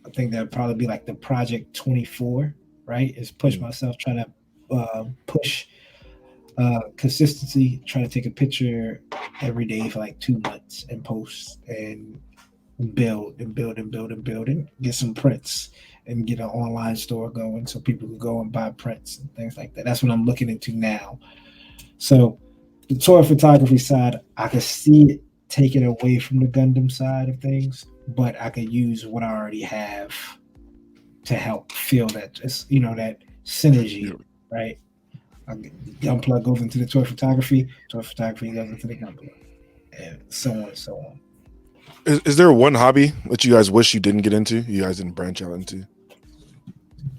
I think that'd probably be like the project 24. Right, is push myself, trying to push consistency, trying to take a picture every day for like 2 months and post and build and get some prints and get an online store going so people can go and buy prints and things like that. That's what I'm looking into now. So the toy photography side, I could see it taken away from the Gundam side of things, but I could use what I already have to help feel that, just that synergy, right? Gunplug goes into the toy photography goes into the gunplug, and so on and so on. Is there one hobby that you guys wish you didn't get into, you guys didn't branch out into?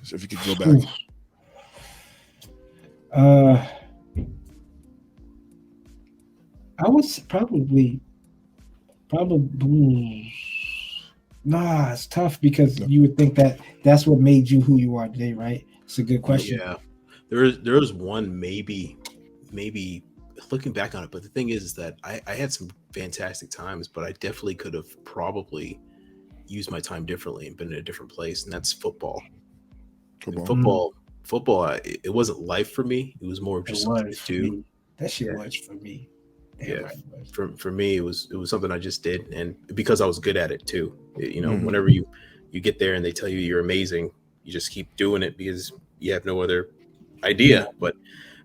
So if you could go back. I was probably Nah, it's tough because you would think that that's what made you who you are today, right? It's a good question. Yeah, there is one maybe looking back on it, but the thing is that I had some fantastic times, but I definitely could have probably used my time differently and been in a different place, and that's football. Football, it wasn't life for me. It was more of just something to do. That shit was for me. For me, it was something I just did, and because I was good at it too. Whenever you get there and they tell you you're amazing, you just keep doing it because you have no other idea. But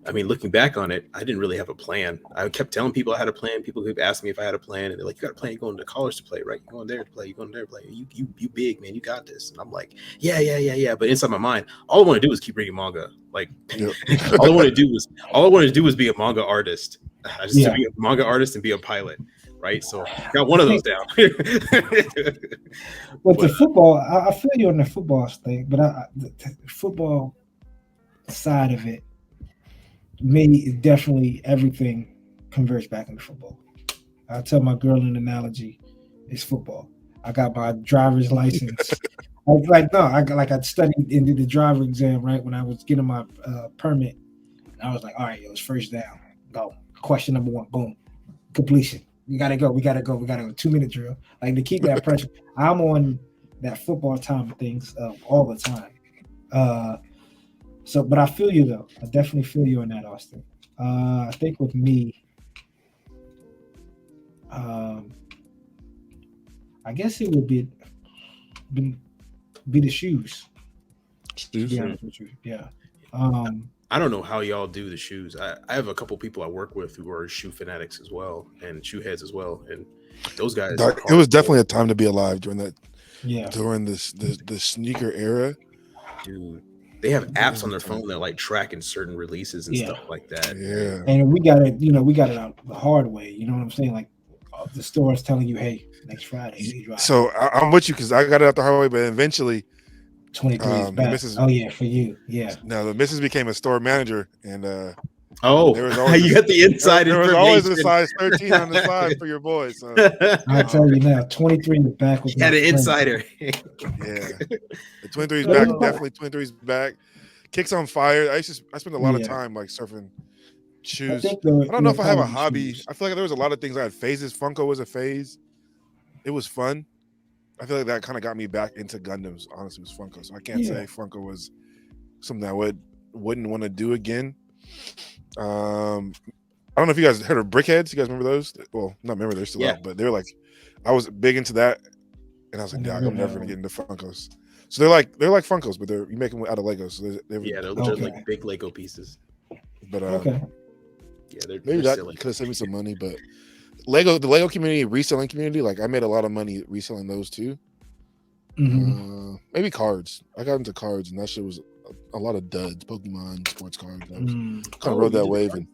I mean, looking back on it, I didn't really have a plan. I kept telling people I had a plan. People kept asking me if I had a plan, and they're like, "You got a plan? You're going to college to play, right? You're going there to play. You're going there to play. You big, man. You got this." And I'm like, yeah. But inside my mind, all I want to do is keep reading manga. Like, Yep. all I wanted to do was be a manga artist. I just to be a manga artist and be a pilot, right? So got one of those down. With the football, I feel you on the football thing, but the football side of it, me, definitely everything converts back into football. I tell my girl an analogy: it's football. I got my driver's license. I studied and did the driver exam right when I was getting my permit. And I was like, all right, it was first down. Go. Question number 1, boom, completion. We gotta go. 2-minute drill. Like, to keep that pressure. I'm on that football time of things all the time. So, but I feel you though. I definitely feel you on that, Austin. I think with me, I guess it would be the shoes. To be honest with you. Yeah. I don't know how y'all do the shoes. I have a couple people I work with who are shoe fanatics as well and shoe heads as well. And those guys, it was definitely a time to be alive during that. Yeah. During the sneaker era, dude. They have apps on their phone that like tracking certain releases and stuff like that. Yeah. And we got it out the hard way. You know what I'm saying? Like, the store is telling you, hey, next Friday. So I'm with you because I got it out the hard way, but eventually 23 is back. Oh yeah, for you. Yeah. Now the missus became a store manager, and there was always you got the inside there was always a size 13 on the side for your boy. So I tell you now, 23 in the back with had an insider. Yeah, the 23 is back. Definitely 23 is back. Kicks on fire. I spent a lot of time like surfing shoes. I don't know if I have a hobby. I feel like there was a lot of things I had phases. Funko was a phase. It was fun. I feel like that kind of got me back into Gundams. Honestly, was Funko. So I can't say Funko was something I wouldn't want to do again. I don't know if you guys heard of Brickheads. You guys remember those? Well, not remember, they're still out, but they're like, I was big into that, and I was like, I'm never gonna get into Funkos. So they're like Funkos, but you make them out of Legos. So they're like big Lego pieces. But they're maybe that could have saved me some money, but the Lego community, reselling community, like I made a lot of money reselling those too. Mm-hmm. Maybe cards. I got into cards, and that shit was a lot of duds. Pokemon sports cards. I kind of rode that wave, and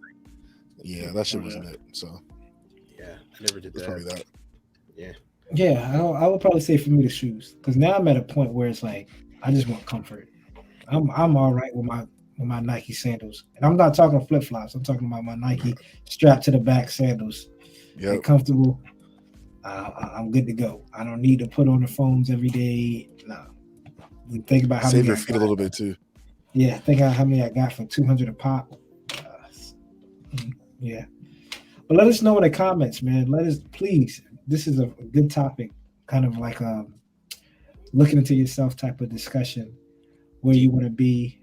that shit wasn't it. So I never did that. Probably that. Yeah, I would probably say for me the shoes, because now I'm at a point where it's like I just want comfort. I'm all right with my Nike sandals, and I'm not talking flip flops. I'm talking about my Nike strap to the back sandals. Yeah, they're comfortable. I'm good to go. I don't need to put on the foams every day. No. Think about how save many your feet a little bit too. Yeah, think about how many I got for $200 a pop. Yeah, but let us know in the comments, man. Let us, please. This is a good topic, kind of like looking into yourself type of discussion, where you want to be,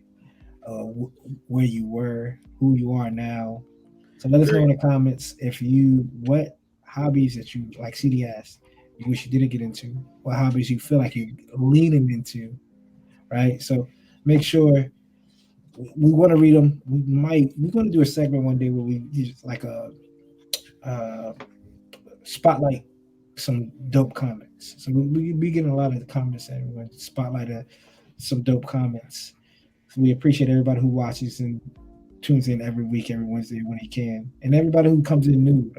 where you were, who you are now. So let us know in the comments what hobbies that you, like CD asked, you wish you didn't get into, what hobbies you feel like you're leaning into, right? So make sure we want to read them. We're going to do a segment one day where we use like a spotlight some dope comments. So we getting a lot of comments, and we're going to spotlight some dope comments. So we appreciate everybody who watches and tunes in every week, every Wednesday when he can, and everybody who comes in new.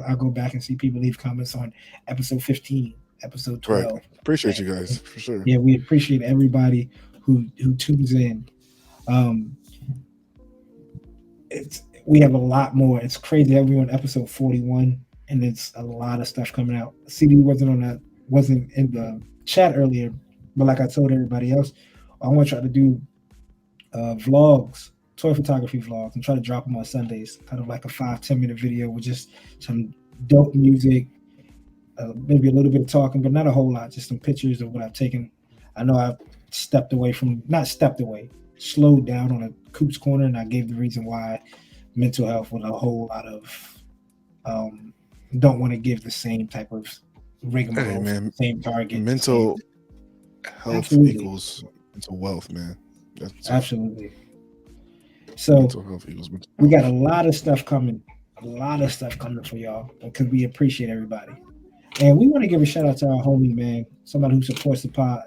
I'll go back and see people leave comments on episode 15, episode 12. Right. Appreciate you guys for sure. Yeah, we appreciate everybody who tunes in. We have a lot more. It's crazy that we're on episode 41, and it's a lot of stuff coming out. CD wasn't in the chat earlier, but like I told everybody else, I want to try to do vlogs, toy photography vlogs, and try to drop them on Sundays, kind of like a 5-10 minute video with just some dope music, maybe a little bit of talking, but not a whole lot, just some pictures of what I've taken. I know I've slowed down on a Coop's Corner, and I gave the reason why mental health with a whole lot of don't want to give the same type of rigmarole, same target. Mental health equals mental wealth, man. Absolutely. So mental health equals mental we got health. a lot of stuff coming. A lot of stuff coming for y'all because we appreciate everybody. And we want to give a shout out to our homie, man, somebody who supports the pod,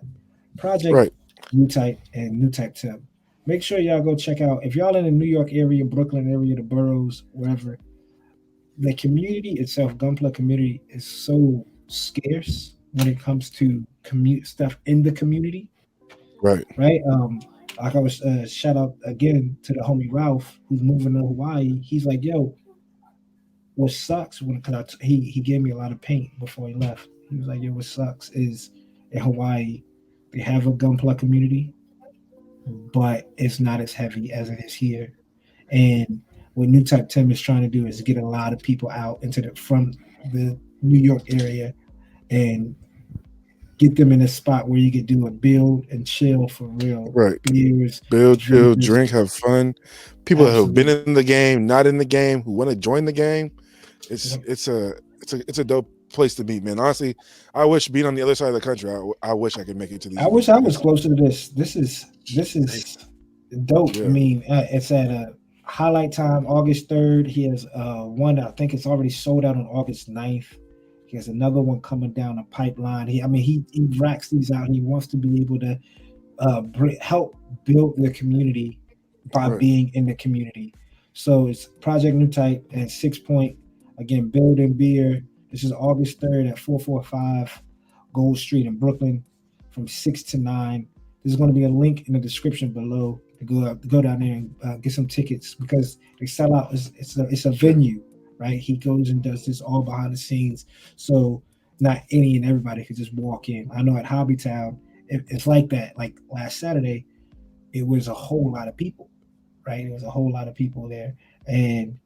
Project Right. New Type and New Type Tip. Make sure y'all go check out, if y'all in the New York area, Brooklyn area, the boroughs, wherever, the community itself, Gunpla community, is so scarce when it comes to commute stuff in the community, Right. right? Like I was shout out again to the homie Ralph who's moving to Hawaii. He's like, yo, what sucks when because he gave me a lot of paint before he left. He was like, "Yo, what sucks is in Hawaii they have a gunpla community, but it's not as heavy as it is here. And what New Type Tim is trying to do is get a lot of people out into the from the New York area and get them in a spot where you could do a build and chill for real, Right. beers, Build, chill, drinks, drink, have fun. People who have been absolutely. in the game, not in the game, who want to join the game. It's a dope place to meet, man. Honestly, I wish being on the other side of the country, I wish I could make it to these I wish events I was because closer to this. This Nice. is dope. I yeah, mean, it's at a highlight time, August 3rd. He has one. I think it's already sold out on August 9th. He has another one coming down the pipeline. He racks these out. And he wants to be able to help build the community by right, being in the community. So it's Project New Type and 6 Point. Again, building beer. This is August 3rd at 445 Gold Street in Brooklyn from 6 to 9. There's going to be a link in the description below to go down there and get some tickets because they sell out. It's a venue, right? He goes and does this all behind the scenes. So not any and everybody could just walk in. I know at Hobbytown, it's like that. Like last Saturday, it was a whole lot of people, right? It was a whole lot of people there, and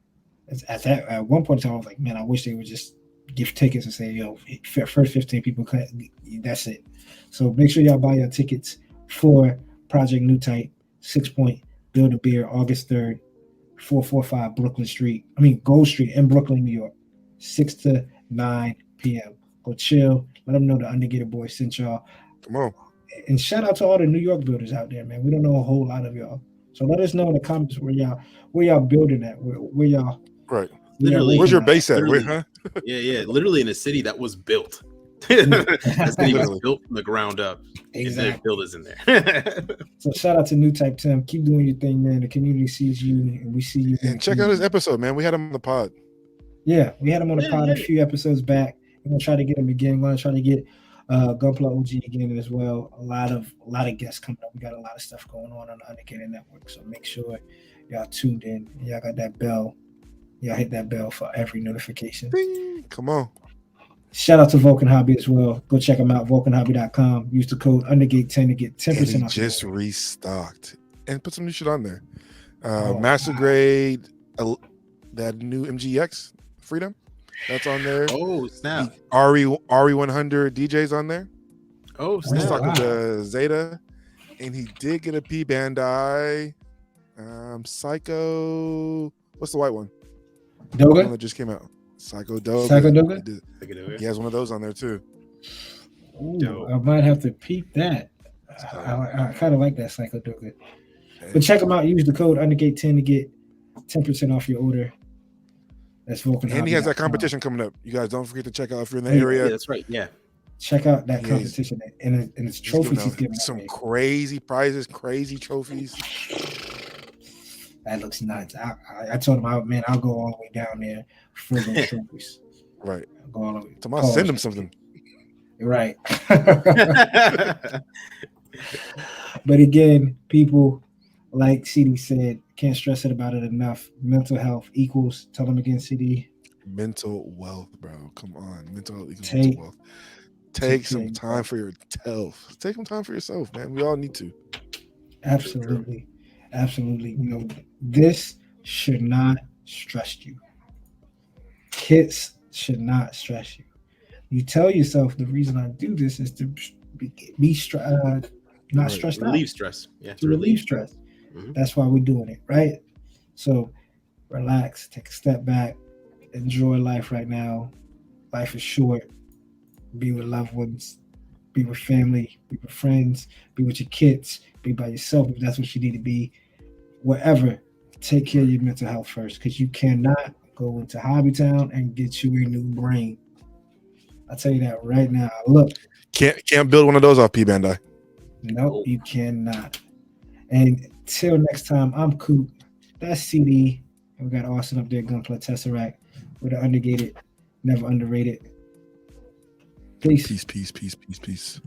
at one point in time, I was like, man, I wish they would just give tickets and say, yo, first 15 people, that's it. So make sure y'all buy your tickets for Project New Type, 6 Point, Build a Beer, August 3rd, 445 Brooklyn Street. Gold Street in Brooklyn, New York, 6 to 9 p.m. Go chill. Let them know the Undergated Boys sent y'all. come on, And shout out to all the New York builders out there, man. We don't know a whole lot of y'all. So let us know in the comments where y'all building at, where y'all right. where y'all Literally, Where's working your at. base at? Where, literally, huh? yeah, literally in a city that was built. That city was Literally. built from the ground up, and there's Exactly. builders in there. So shout out to New Type Tim. Keep doing your thing, man. The community sees you, and we see you. And check out his episode, man. We had him on the pod. Yeah, we had him on the pod a Yeah. few episodes back. We're gonna try to get him again. We're gonna try to get Gunpla OG again as well. A lot of guests coming up. We got a lot of stuff going on the Undergated Network. So make sure y'all tuned in. Y'all got that bell. Y'all hit that bell for every notification. Ding. Come on. Shout out to Vulcan Hobby as well. Go check them out, vulcanhobby.com. Use the code Undergate10 to get 10% And he off. just restocked and put some new shit on there. Oh, Master Grade, that new MGX Freedom, that's on there. Oh snap! The RE100 DJs on there. Oh He's snap! talking to Zeta, and he did get a P Bandai. Psycho. What's the white one? The one Doga? that just came out. Psycho Doga. Psycho Doga? He has one of those on there too. Ooh, Dope. I might have to peep that. I kind of like that Psycho Doga. But check them out. Use the code Undergate10 to get 10% off your order. That's Vulcan. And he has that competition coming up. You guys don't forget to check out if you're in the Yeah, area. Yeah, that's right. Yeah. Check out that He competition and it's trophies he's giving some away. crazy prizes, crazy trophies. That looks nuts. I told him, I'll go all the way down there for those trophies. Right. I'll go all the way. Tomorrow, send him something. Right. But again, people, like CD said, can't stress it about it enough. Mental health equals, tell them again, CD. Mental wealth, bro. Come on. Mental health equals Take- mental wealth. Take some care time for yourself. Take some time for yourself, man. We all need to. Absolutely. Absolutely. This should not stress you. Kids should not stress you. You tell yourself the reason I do this is to not stressed Relieve out. stress. Yeah. To relieve stress. Mhm. That's why we're doing it, right? So relax, take a step back, enjoy life right now. Life is short. Be with loved ones. Be with family, be with friends, be with your kids, be by yourself if that's what you need to be. Whatever, take care of your mental health first, because you cannot go into Hobbytown and get you a new brain. I'll tell you that right now. Look, Can't build one of those off P Bandai. nope, you cannot. And till next time, I'm Coop. That's CD. And we got Austin up there, Gunplay Tesseract. With the Undergated, never underrated. Peace. Peace.